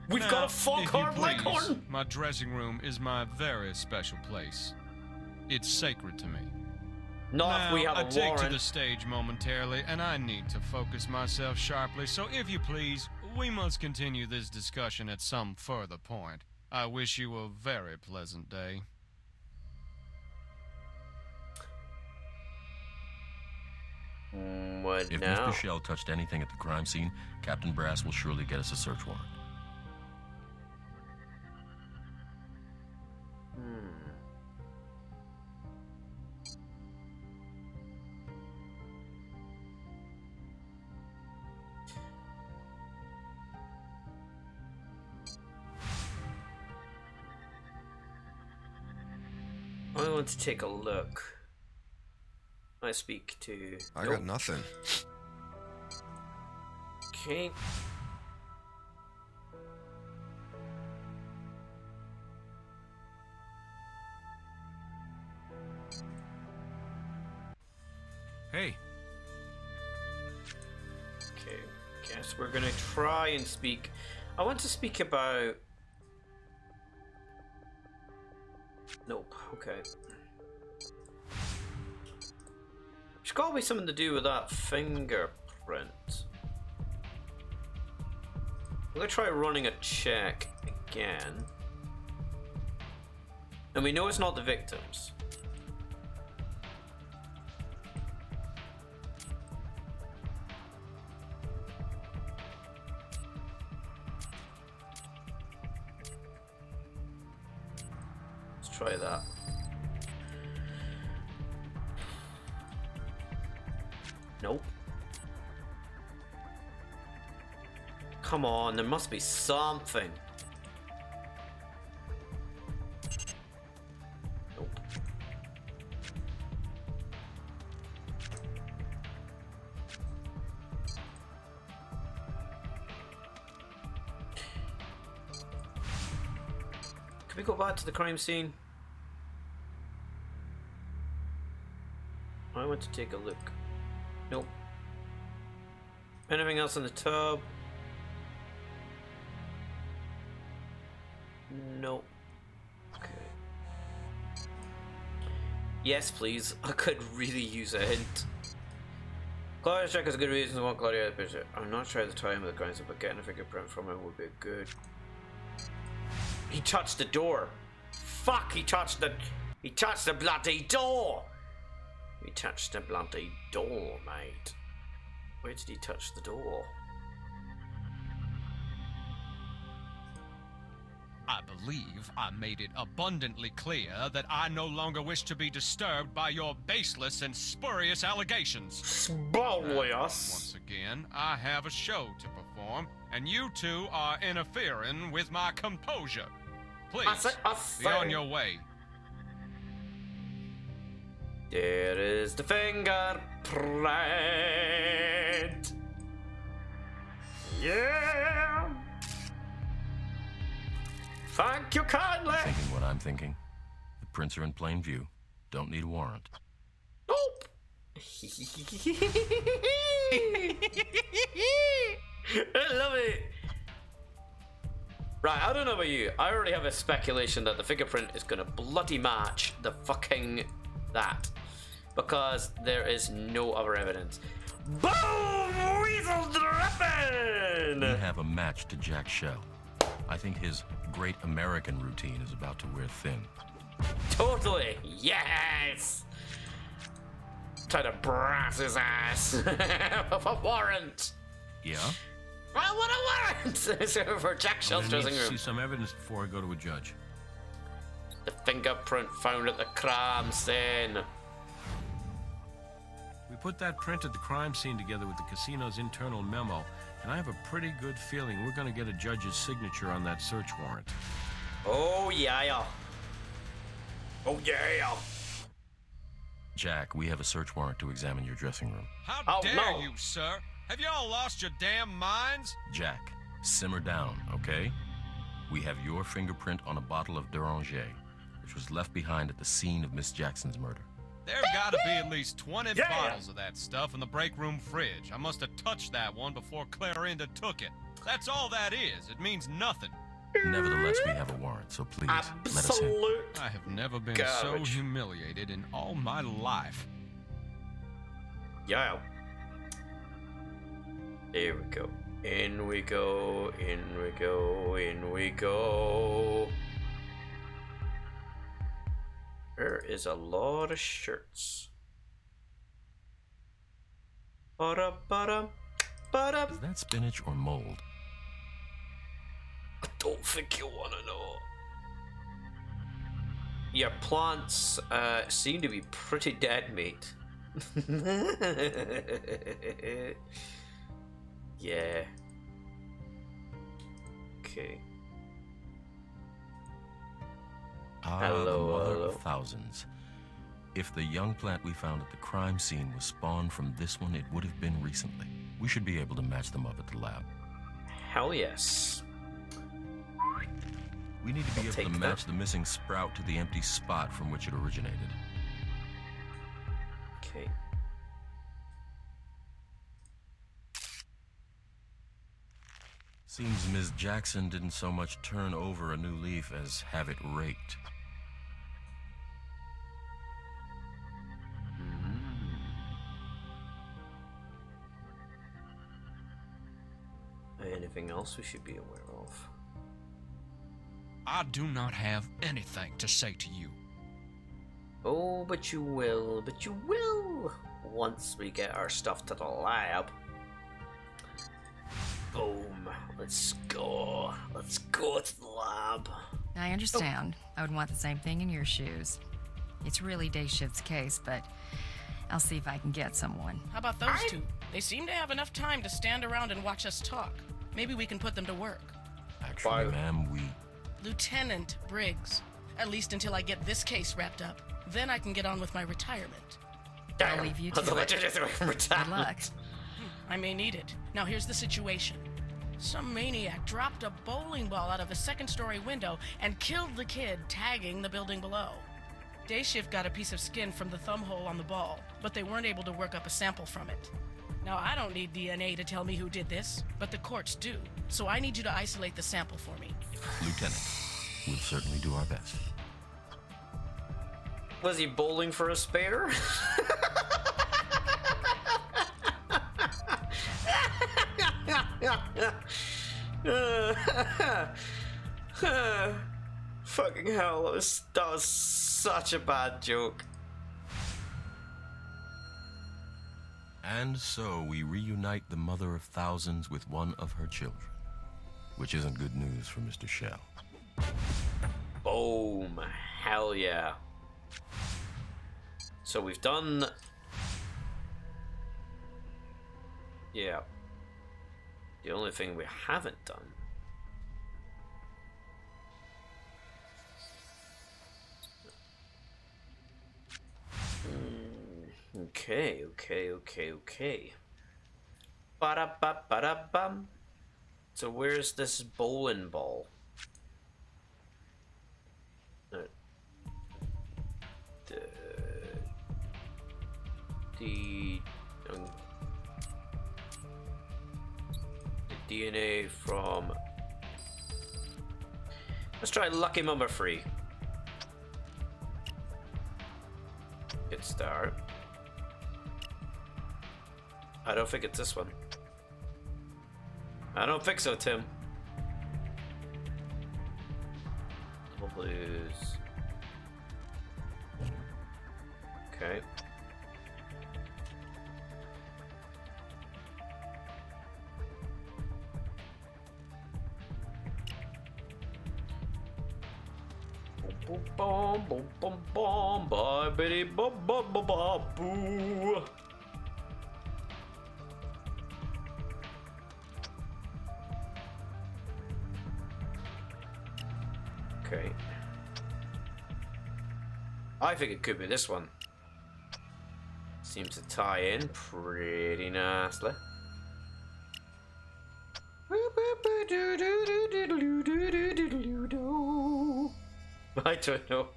We've got a foghorn leghorn! My dressing room is my very special place. It's sacred to me. Not if we have a warrant. I take to the stage momentarily, and I need to focus myself sharply, so if you please, we must continue this discussion at some further point. I wish you a very pleasant day. What if now? Mr. Shell touched anything at the crime scene, Captain Brass will surely get us a search warrant. I want to take a look. I speak to... I got nothing. Okay. Hey. Okay, guess we're gonna try and speak. I want to speak about... Nope, okay. There's gotta be something to do with that fingerprint. I'm gonna try running a check again. And we know it's not the victims. Let's try that. Nope. Come on, there must be something. Nope. Can we go back to the crime scene? I want to take a look. Nope. Anything else in the tub? Nope. Okay. Yes, please. I could really use a hint. Claudia's check has good reasons to want Claudia to visit. I'm not sure the time of the crimes, but getting a fingerprint from him would be good. He touched the door. Fuck! He touched the bloody door. He touched the bloody door, mate. Where did he touch the door? I believe I made it abundantly clear that I no longer wish to be disturbed by your baseless and spurious allegations. Spurious? Once again, I have a show to perform, and you two are interfering with my composure. Please, be on your way. There is the fingerprint. Yeah. Thank you kindly. Thinking what I'm thinking. The prints are in plain view. Don't need a warrant. Nope. I love it. Right, I don't know about you. I already have a speculation that the fingerprint is gonna bloody match the fucking that. Because there is no other evidence. Boom! Weasel dripping! We have a match to Jack Shell. I think his great American routine is about to wear thin. Totally! Yes! Try to brass his ass with a warrant! Yeah? I want a warrant! For Jack Shell's dressing room. See some evidence before I go to a judge. The fingerprint found at the crime scene. We put that print at the crime scene together with the casino's internal memo, and I have a pretty good feeling we're going to get a judge's signature on that search warrant. Oh, yeah. Oh, yeah. Jack, we have a search warrant to examine your dressing room. How Oh, dare no. you, sir? Have y'all lost your damn minds? Jack, simmer down, okay? We have your fingerprint on a bottle of Deranger, which was left behind at the scene of Miss Jackson's murder. There's gotta be at least 20 Yeah. bottles of that stuff in the break room fridge. I must have touched that one before Clarinda took it. That's all that is. It means nothing. Nevertheless, we have a warrant, so please, let us in. Absolute. I have never been Garbage. so humiliated in all my life. Yeah. Here we go. In we go. In we go. In we go. There is a lot of shirts. Ba-da, ba-da, ba-da. Is that spinach or mold? I don't think you want to know. Your plants seem to be pretty dead, mate. Yeah. Okay. Ah, Hello, the mother hello. of thousands. If the young plant we found at the crime scene was spawned from this one, it would have been recently. We should be able to match them up at the lab. Hell yes. We need to be able take to that. match the missing sprout to the empty spot from which it originated. Okay. Seems Ms. Jackson didn't so much turn over a new leaf as have it raked. Anything else we should be aware of? I do not have anything to say to you. Oh, but you will. But you will. Once we get our stuff to the lab. Boom. Let's go. Let's go to the lab. I understand. I would want the same thing in your shoes. It's really day shift's case, but I'll see if I can get someone. How about those two? They seem to have enough time to stand around and watch us talk. Maybe we can put them to work. Actually, Fine. ma'am, we... Lieutenant Briggs. At least until I get this case wrapped up. Then I can get on with my retirement. I'll leave you to it. Good luck. I may need it. Now here's the situation. Some maniac dropped a bowling ball out of a second-story window and killed the kid tagging the building below. Day shift got a piece of skin from the thumb hole on the ball, but they weren't able to work up a sample from it. Now, I don't need DNA to tell me who did this, but the courts do. So I need you to isolate the sample for me. Lieutenant, we'll certainly do our best. Was he bowling for a spare? Fucking hell, that was such a bad joke. And so we reunite the mother of thousands with one of her children, which isn't good news for Mr. Shell. Boom. Hell yeah. So we've done... Yeah. The only thing we haven't done... Okay. Ba-da-ba-ba-da-bum. So where's this bowling ball? The DNA from... Let's try Lucky Mama Free. Good start. I don't think it's this one. I don't think so, Tim. Blues. Okay. Boom, boom, boom, boom, boom, boom, bibbidi, boom, boom, boom, boom, boo. Okay. I think it could be this one. Seems to tie in pretty nicely. I don't know.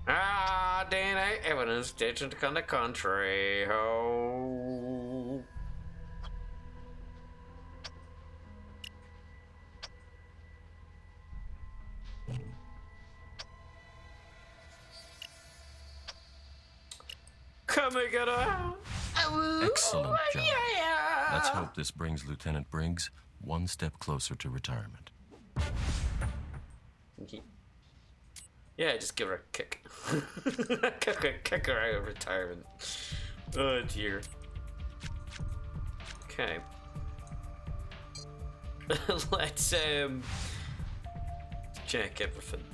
DNA evidence ditched on the contrary. Oh. Come and get out. Excellent job. Let's hope this brings Lieutenant Briggs one step closer to retirement. Yeah, just give her a kick. kick her out of retirement. Oh dear. Okay. Let's check everything.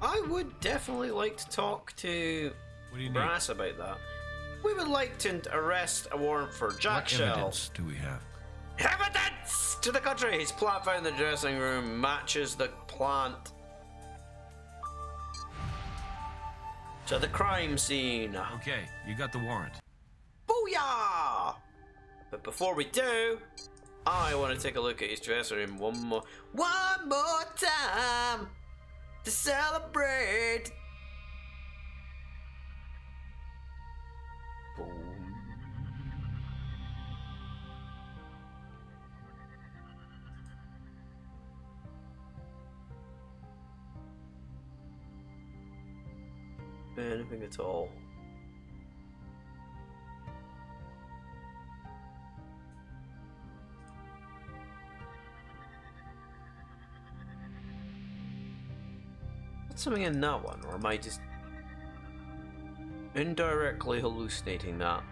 I would definitely like to talk to Brass about that. We would like to arrest a warrant for Jack What Shell. evidence do we have? Evidence! To the contrary, his plant found in the dressing room matches the plant to the crime scene. Okay, you got the warrant. Booyah! But before we do, I want to take a look at his dressing room one more time to celebrate. Boom. Anything at all. Something in that one, or am I just indirectly hallucinating that?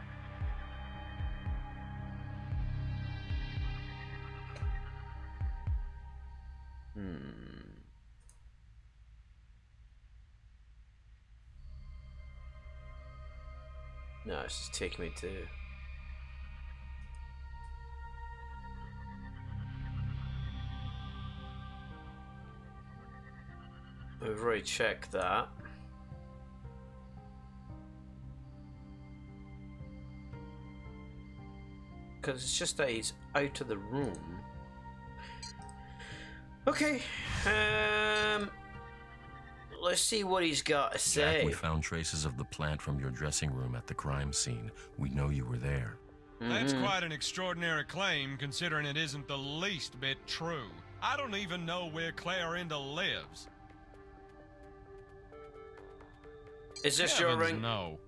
No, it's just taking me to... We've already checked that. Because it's just that he's out of the room. Okay. Let's see what he's got to say. Jack, we found traces of the plant from your dressing room at the crime scene. We know you were there. That's quite an extraordinary claim, considering it isn't the least bit true. I don't even know where Clarinda lives. Is this your Heavens, ring? No.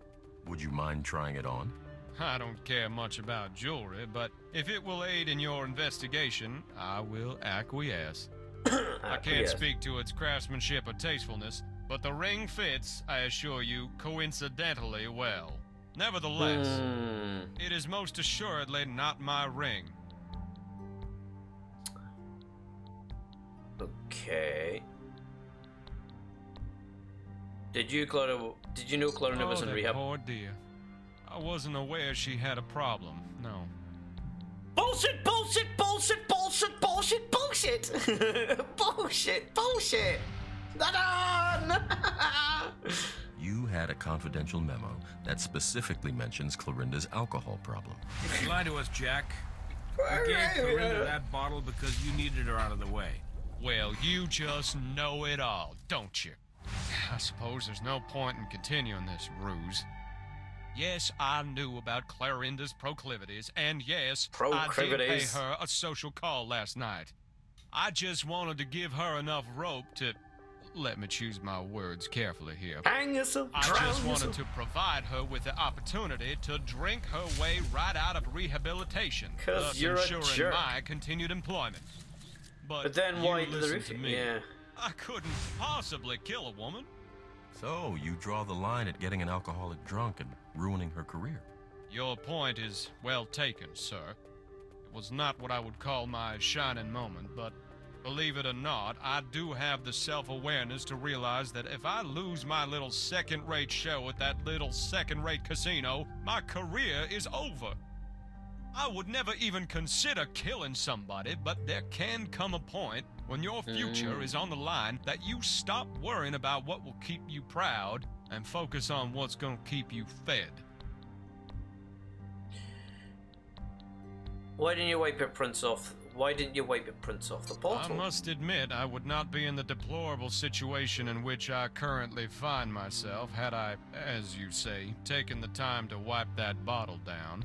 Would you mind trying it on? I don't care much about jewelry, but if it will aid in your investigation, I will acquiesce. I can't speak to its craftsmanship or tastefulness, but the ring fits, I assure you, coincidentally well. Nevertheless, it is most assuredly not my ring. Okay. Did you know Clarinda was in that rehab? poor dear. I wasn't aware she had a problem, no. Bullshit, bullshit, bullshit, bullshit, bullshit, bullshit! Bullshit, bullshit! Ta-da! You had a confidential memo that specifically mentions Clarinda's alcohol problem. You lied to us, Jack. You gave Clarinda that bottle because you needed her out of the way. Well, you just know it all, don't you? I suppose there's no point in continuing this ruse. Yes, I knew about Clarinda's proclivities, and yes, I did pay her a social call last night. I just wanted to give her enough rope to... Let me choose my words carefully here. Hang yourself, I just wanted to provide her with the opportunity to drink her way right out of rehabilitation, thus ensuring my continued employment. But then why listen the roof? to me. Yeah. I couldn't possibly kill a woman. So, you draw the line at getting an alcoholic drunk and ruining her career. Your point is well taken, sir. It was not what I would call my shining moment, but believe it or not, I do have the self-awareness to realize that if I lose my little second-rate show at that little second-rate casino, my career is over. I would never even consider killing somebody, but there can come a point when your future is on the line that you stop worrying about what will keep you proud and focus on what's gonna keep you fed. Why didn't you wipe your prints off? Why didn't you wipe your prints off the portal? I must admit, I would not be in the deplorable situation in which I currently find myself had I, as you say, taken the time to wipe that bottle down.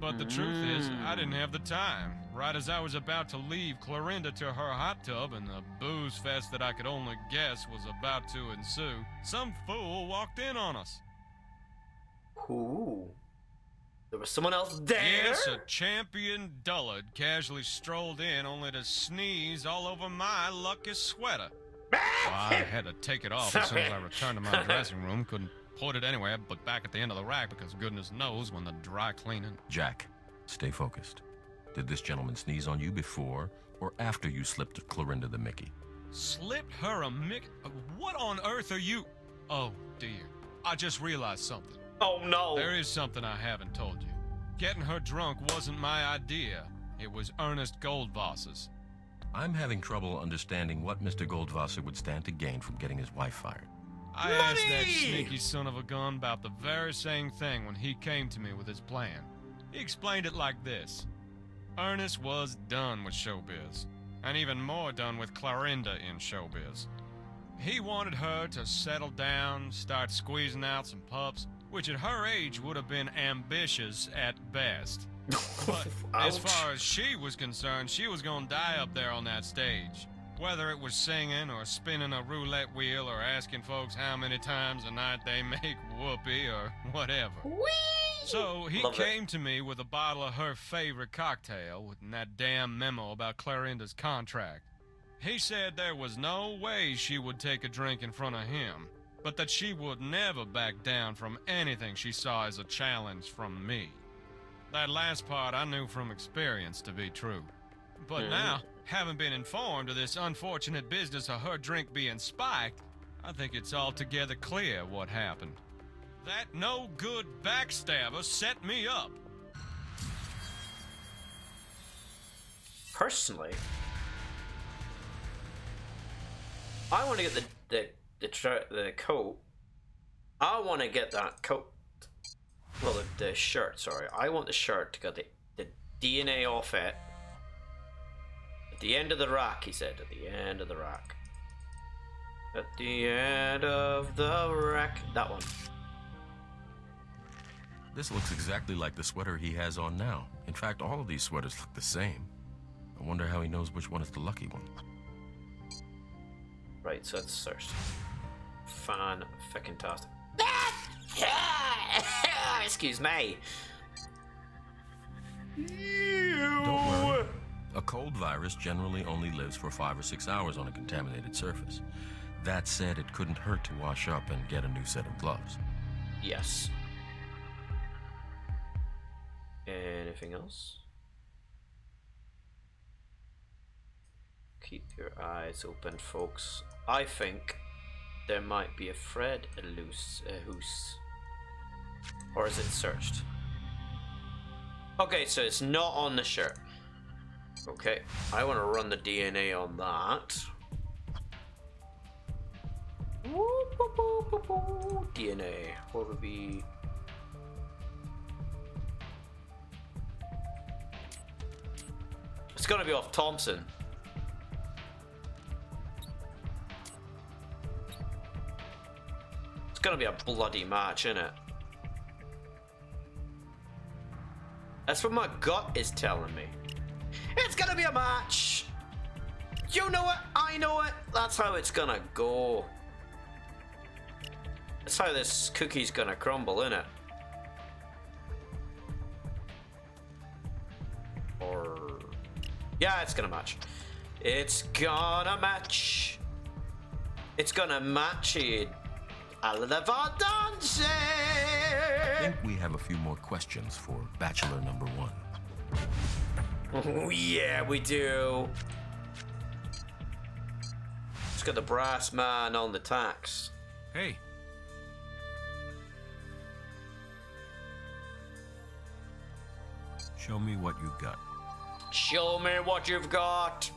But the truth is, I didn't have the time. Right as I was about to leave Clorinda to her hot tub and the booze fest that I could only guess was about to ensue, some fool walked in on us. Ooh. There was someone else there? Yes, a champion dullard casually strolled in only to sneeze all over my lucky sweater. So I had to take it off as soon as I returned to my dressing room. Couldn't put it anywhere but back at the end of the rack because goodness knows when the dry cleaning. Jack, stay focused. Did this gentleman sneeze on you before or after you slipped Clorinda the Mickey? Slipped her a Mickey? What on earth are you? Oh, dear. I just realized something. Oh, no. There is something I haven't told you. Getting her drunk wasn't my idea. It was Ernest Goldwasser's. I'm having trouble understanding what Mr. Goldwasser would stand to gain from getting his wife fired. I asked that sneaky son of a gun about the very same thing when he came to me with his plan. He explained it like this. Ernest was done with showbiz, and even more done with Clorinda in showbiz. He wanted her to settle down, start squeezing out some pups, which at her age would have been ambitious at best. But as far as she was concerned, she was gonna die up there on that stage. Whether it was singing or spinning a roulette wheel or asking folks how many times a night they make whoopee or whatever. Whee! So he Love came to me with a bottle of her favorite cocktail and that damn memo about Clorinda's contract. He said there was no way she would take a drink in front of him, but that she would never back down from anything she saw as a challenge from me. That last part I knew from experience to be true. But now, having been informed of this unfortunate business of her drink being spiked, I think it's altogether clear what happened. That no-good backstabber set me up. Personally, I want to get the coat. I want to get that coat. Well, the shirt, sorry. I want the shirt to get the DNA off it. At the end of the rack, he said. At the end of the rack. At the end of the rack. That one. This looks exactly like the sweater he has on now. In fact, all of these sweaters look the same. I wonder how he knows which one is the lucky one. Right, so it's searched. Fan-fucking-tastic. Excuse me. Don't worry. A cold virus generally only lives for 5 or 6 hours on a contaminated surface. That said, it couldn't hurt to wash up and get a new set of gloves. Yes. Anything else? Keep your eyes open, folks. I think there might be a thread loose. Or is it searched? Okay, so it's not on the shirt. Okay, I want to run the DNA on that. DNA. What would be... It's gonna be off Thompson. It's gonna be a bloody match, isn't it? That's what my gut is telling me. It's gonna be a match! You know it, I know it, that's how it's gonna go. That's how this cookie's gonna crumble, innit? Or... yeah, it's gonna match. It's gonna match. It's gonna match it. I think we have a few more questions for Bachelor number 1. Oh, yeah, we do. Let's get the brass man on the tax. Hey. Show me what you got. Show me what you've got.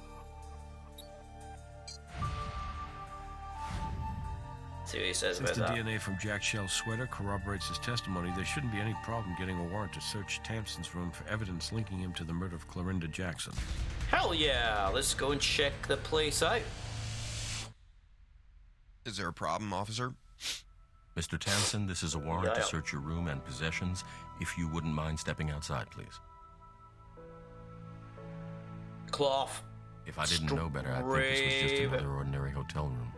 See what he says Since about the that. DNA from Jack Shell's sweater corroborates his testimony, there shouldn't be any problem getting a warrant to search Tamson's room for evidence linking him to the murder of Clorinda Jackson. Hell yeah! Let's go and check the place out. Is there a problem, officer? Mr. Tamson, this is a warrant Yeah. to search your room and possessions. If you wouldn't mind stepping outside, please. Cloth. If I didn't know better, I'd think this was just Straight. another ordinary hotel room.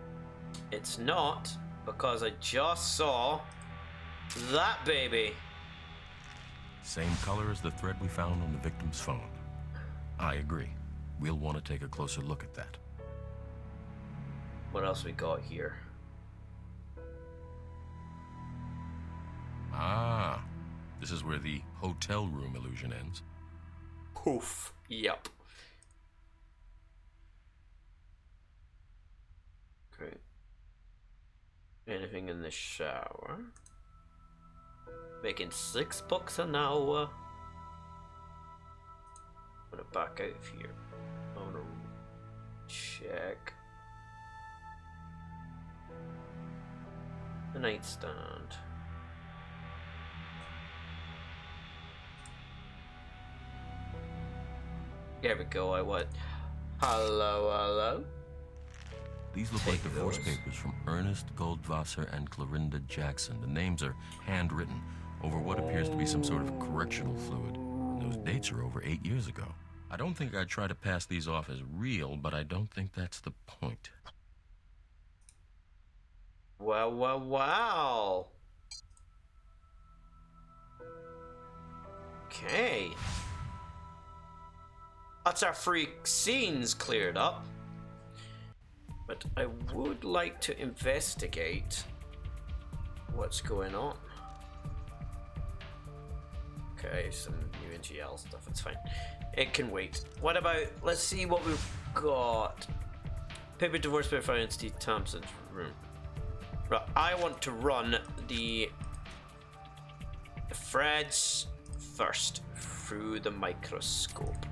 It's not, because I just saw that baby. Same color as the thread we found on the victim's phone. I agree. We'll want to take a closer look at that. What else we got here? Ah, this is where the hotel room illusion ends. Poof. Yep. Okay. Anything in the shower? Making $6 an hour. I'm gonna back out of here. I'm gonna check the nightstand. There we go. I what? Hello, hello. These look Take like divorce those. papers from Ernest Goldwasser and Clorinda Jackson. The names are handwritten over what appears to be some sort of correctional fluid. And those dates are over 8 years ago. I don't think I'd try to pass these off as real, but I don't think that's the point. Wow, wow, wow. Okay. That's our freak scenes cleared up. But I would like to investigate what's going on. Okay, some new NGL stuff, it's fine. It can wait. What about, let's see what we've got. Paper divorce paper found in Steve Thompson's room. Right, I want to run the threads first through the microscope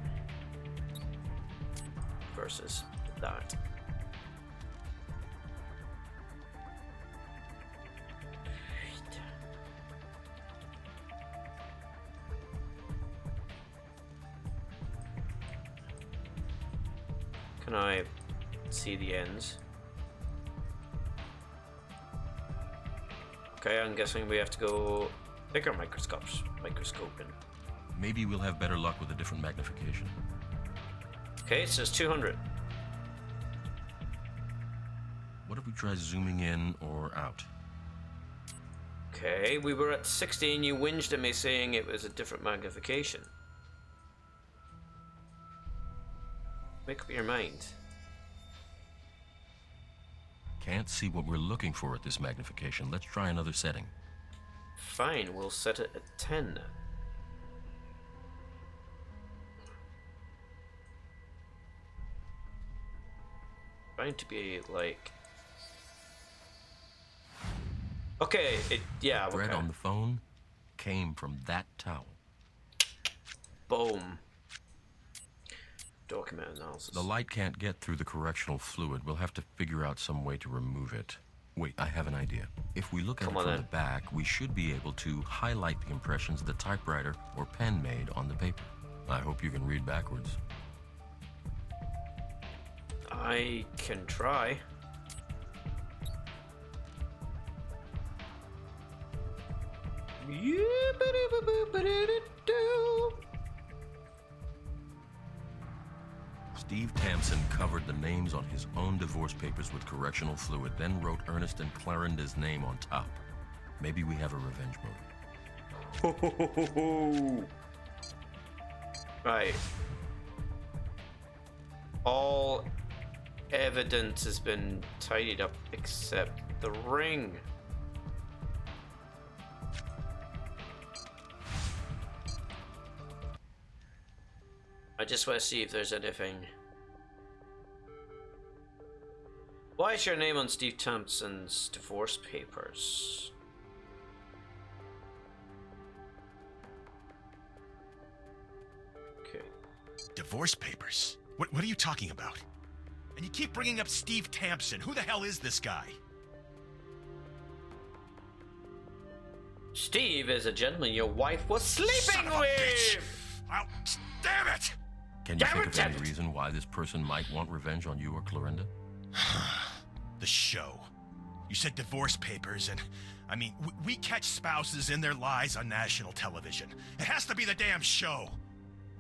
versus that. Can I see the ends? Okay, I'm guessing we have to go bigger microscoping. Maybe we'll have better luck with a different magnification. Okay, it says 200. What if we try zooming in or out? Okay, we were at 60 and you whinged at me saying it was a different magnification. Make up your mind. Can't see what we're looking for at this magnification. Let's try another setting. Fine, we'll set it at 10. Trying to be like... Okay, yeah, The thread okay. on the phone came from that towel. Boom. Document analysis. The light can't get through the correctional fluid. We'll have to figure out some way to remove it. Wait, I have an idea. If we look at Come it on from then. the back, we should be able to highlight the impressions the typewriter or pen made on the paper. I hope you can read backwards. I can try. Steve Tamson covered the names on his own divorce papers with correctional fluid, then wrote Ernest and Clarinda's name on top. Maybe we have a revenge motive. Right. All evidence has been tidied up except the ring. I just want to see if there's anything. Why is your name on Steve Thompson's divorce papers? Divorce papers? What are you talking about? And you keep bringing up Steve Tampson. Who the hell is this guy? Steve is a gentleman your wife was Son sleeping of a bitch! with! Well, damn it! Can you Damn think it, of damn any it. reason why this person might want revenge on you or Clorinda? The show. You said divorce papers, and I mean, we catch spouses in their lies on national television. It has to be the damn show.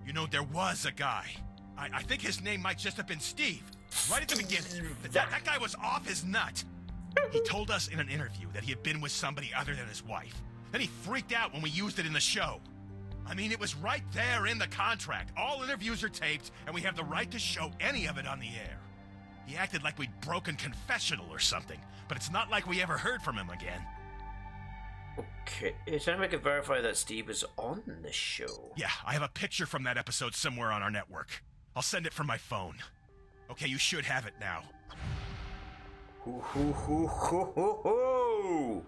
You know, there was a guy. I think his name might just have been Steve. Right at the beginning. That guy was off his nut. He told us in an interview that he had been with somebody other than his wife. Then he freaked out when we used it in the show. I mean, it was right there in the contract. All interviews are taped, and we have the right to show any of it on the air. He acted like we'd broken confessional or something, but it's not like we ever heard from him again. Okay, is anybody can verify that Steve was on the show? Yeah, I have a picture from that episode somewhere on our network. I'll send it from my phone. Okay, you should have it now. Hoo hoo hoo hoo hoo hoo!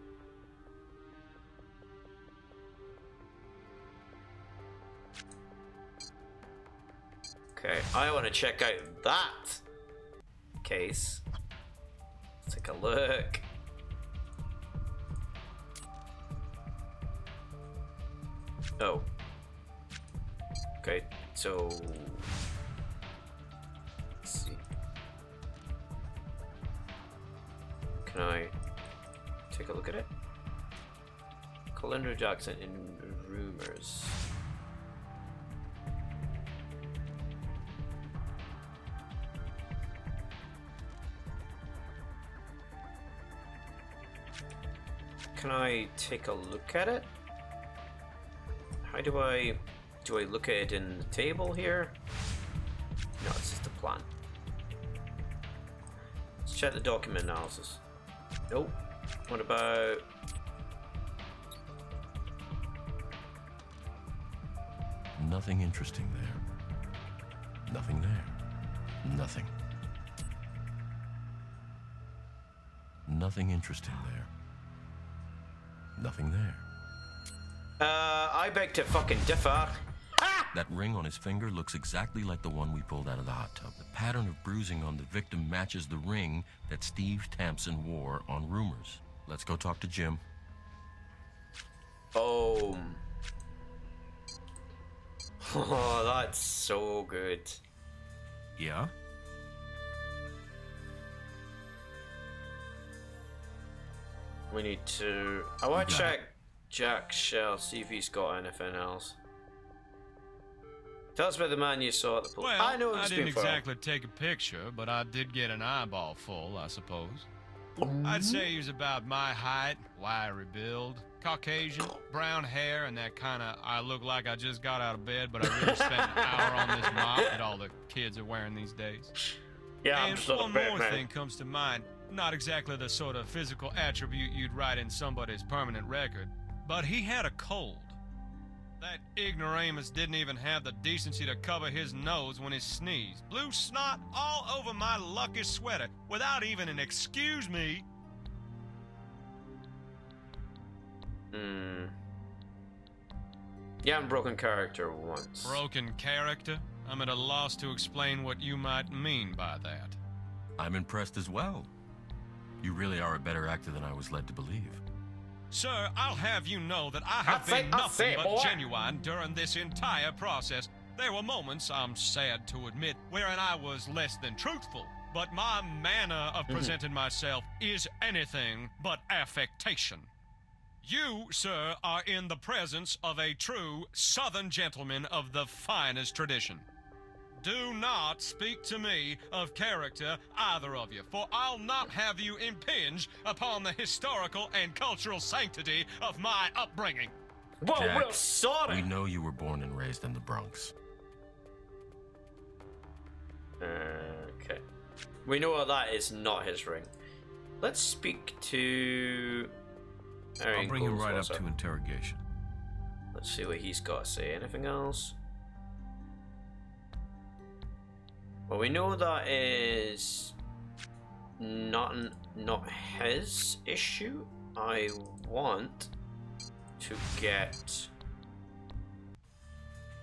Okay, I want to check out that case. Let's take a look. Oh. Okay, so let's see. Can I take a look at it? Clorinda Jackson in rumors. Can I take a look at it? How do I look at it in the table here? No, it's just a plan. Let's check the document analysis. Nope. What about... Nothing interesting there. Nothing there. Nothing. Nothing interesting there. Nothing there. I beg to fucking differ. That ring on his finger looks exactly like the one we pulled out of the hot tub. The pattern of bruising on the victim matches the ring that Steve Tampson wore on Rumors. Let's go talk to Jim. Oh. Oh, that's so good. Yeah? We need to... I want to check Jack's shell, see if he's got anything else. Tell us about the man you saw at the pool. Well, I know I it's didn't been fun. exactly take a picture, but I did get an eyeball full, I suppose. I'd say he was about my height, wiry build, Caucasian, brown hair, and that kind of I look like I just got out of bed, but I really spent an hour on this mop that all the kids are wearing these days. Yeah, And I'm sort one of more Batman. thing comes to mind. Not exactly the sort of physical attribute you'd write in somebody's permanent record, but he had a cold. That ignoramus didn't even have the decency to cover his nose when he sneezed. Blew snot all over my lucky sweater without even an excuse me. You haven't broken character once. Broken character? I'm at a loss to explain what you might mean by that. I'm impressed as well. You really are a better actor than I was led to believe. Sir, I'll have you know that I have been nothing but genuine during this entire process. There were moments, I'm sad to admit, wherein I was less than truthful. But my manner of presenting myself is anything but affectation. You, sir, are in the presence of a true Southern gentleman of the finest tradition. Do not speak to me of character, either of you, for I'll not have you impinge upon the historical and cultural sanctity of my upbringing. Whoa, Jack, we're sorry. We know you were born and raised in the Bronx. Okay. We know that is not his ring. Let's speak to... I'll bring him right up to interrogation. Let's see what he's got to say. Anything else? Well, we know that is not his issue. I want to get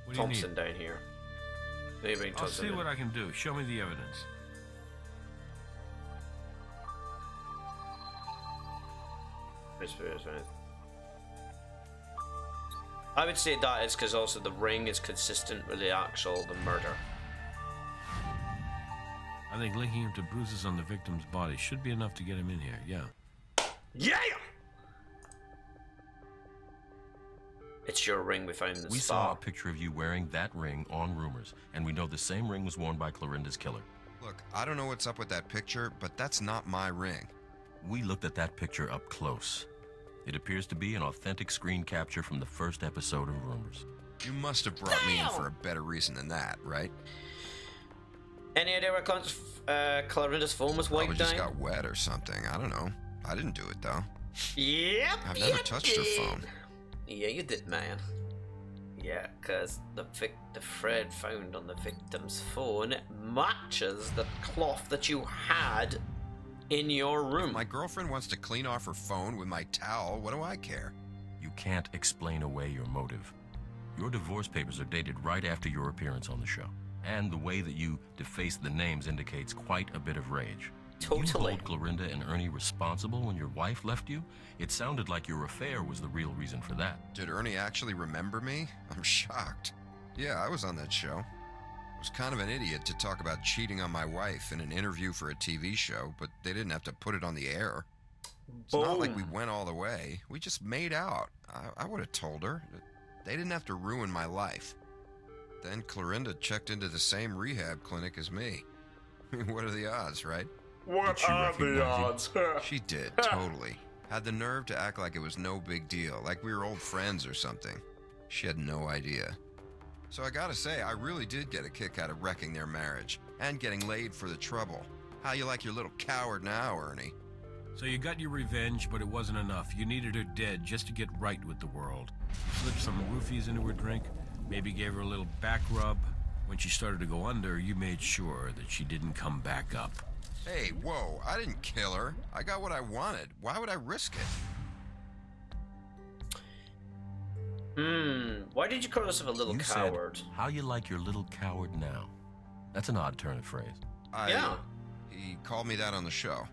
What do you Thompson need? down here. Maybe I'll see what I can do. Show me the evidence. I would say that is because also the ring is consistent with the murder. I think linking him to bruises on the victim's body should be enough to get him in here, yeah. Yeah! It's your ring we found in the We spa. saw a picture of you wearing that ring on Rumors, and we know the same ring was worn by Clorinda's killer. Look, I don't know what's up with that picture, but that's not my ring. We looked at that picture up close. It appears to be an authentic screen capture from the first episode of Rumors. You must have brought me in for a better reason than that, right? Any idea where Clarinda's phone was Probably wiped just down? got wet or something. I don't know. I didn't do it, though. Yep, I've never touched her phone. Yeah, you did, man. Yeah, because the thread found on the victim's phone matches the cloth that you had in your room. If my girlfriend wants to clean off her phone with my towel, what do I care? You can't explain away your motive. Your divorce papers are dated right after your appearance on the show. And the way that you defaced the names indicates quite a bit of rage. Totally. You hold Clorinda and Ernie responsible when your wife left you? It sounded like your affair was the real reason for that. Did Ernie actually remember me? I'm shocked. Yeah, I was on that show. I was kind of an idiot to talk about cheating on my wife in an interview for a TV show, but they didn't have to put it on the air. It's not like we went all the way. We just made out. I would have told her. They didn't have to ruin my life. Then Clorinda checked into the same rehab clinic as me. What are the odds, right? What are the odds? She did, totally. Had the nerve to act like it was no big deal, like we were old friends or something. She had no idea. So I gotta say, I really did get a kick out of wrecking their marriage and getting laid for the trouble. How you like your little coward now, Ernie? So you got your revenge, but it wasn't enough. You needed her dead just to get right with the world. You slipped some roofies into her drink, maybe gave her a little back rub. When she started to go under, you made sure that she didn't come back up. Hey, whoa, I didn't kill her. I got what I wanted. Why would I risk it? Why did you call yourself a little You coward? said, how you like your little coward now? That's an odd turn of phrase. Yeah. He called me that on the show.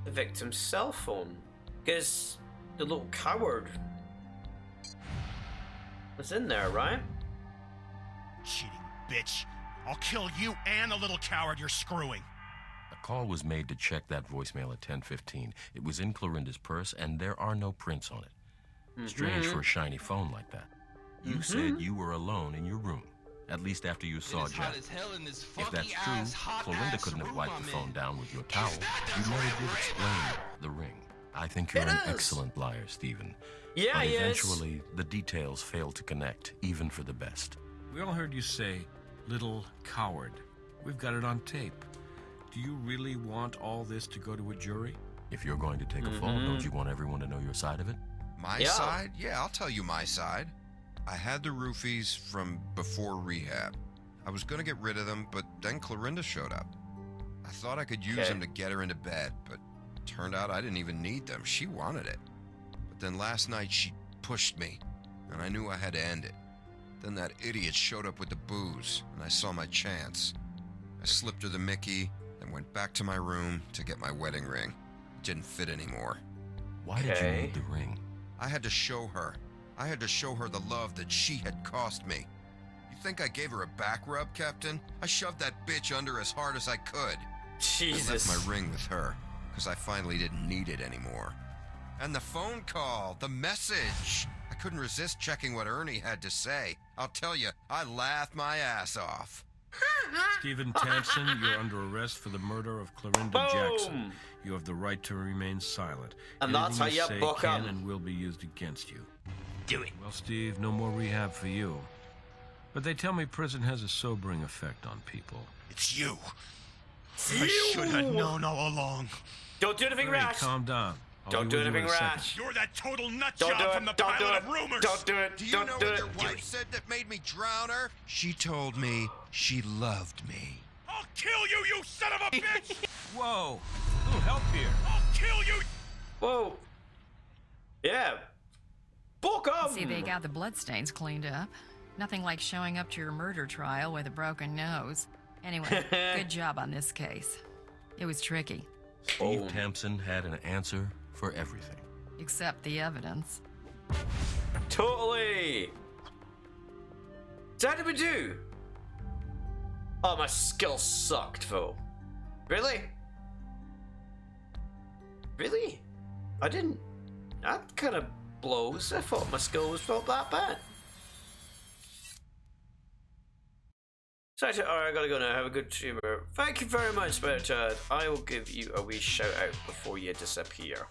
The victim's cell phone. Because the little coward was in there, right? Cheating bitch. I'll kill you and the little coward you're screwing. A call was made to check that voicemail at 10:15. It was in Clorinda's purse, and there are no prints on it. Strange for a shiny phone like that. You said you were alone in your room, at least after you saw Jack. If that's true, Clorinda couldn't have wiped the phone down with your towel. You never did explain the ring. I think you're an excellent liar, Stephen. Yeah, but he is. eventually, the details fail to connect, even for the best. We all heard you say, little coward. We've got it on tape. Do you really want all this to go to a jury? If you're going to take a fall, don't you want everyone to know your side of it? My side? Yeah, I'll tell you my side. I had the roofies from before rehab. I was gonna get rid of them, but then Clorinda showed up. I thought I could use them to get her into bed, but turned out I didn't even need them. She wanted it. But then last night she pushed me, and I knew I had to end it. Then that idiot showed up with the booze, and I saw my chance. I slipped her the Mickey, and went back to my room to get my wedding ring. It didn't fit anymore. Why did you need the ring? I had to show her. I had to show her the love that she had cost me. You think I gave her a back rub, Captain? I shoved that bitch under as hard as I could. Jesus. I left my ring with her, because I finally didn't need it anymore. And the phone call, the message. I couldn't resist checking what Ernie had to say. I'll tell you, I laughed my ass off. Stephen Tanson, you're under arrest for the murder of Clorinda Jackson. You have the right to remain silent. And that's how you say buck can up. and will be used against you. Do it. Well, Steve, no more rehab for you. But they tell me prison has a sobering effect on people. It's you. I should have known all along. Don't do anything Hey, rash. calm down. I'll Don't be do with you in anything a second. rash. You're that total nut Don't job do it. from the Don't do pilot it. of Rumors. Don't do it. Do you Don't know do what it. your wife said that made me drown her? She told me She loved me. I'll kill you, you son of a bitch! Whoa! A little help here. I'll kill you! Whoa. Yeah. Bulk up! See, they got the bloodstains cleaned up. Nothing like showing up to your murder trial with a broken nose. Anyway, good job on this case. It was tricky. Steve Tamsin had an answer for everything. Except the evidence. Totally! So how did we do? Oh, my skill sucked, though. Really? Really? I didn't... That kind of blows. I thought my skills felt that bad. So, alright, I gotta go now. Have a good streamer. Thank you very much, Better Chad. I will give you a wee shout out before you disappear.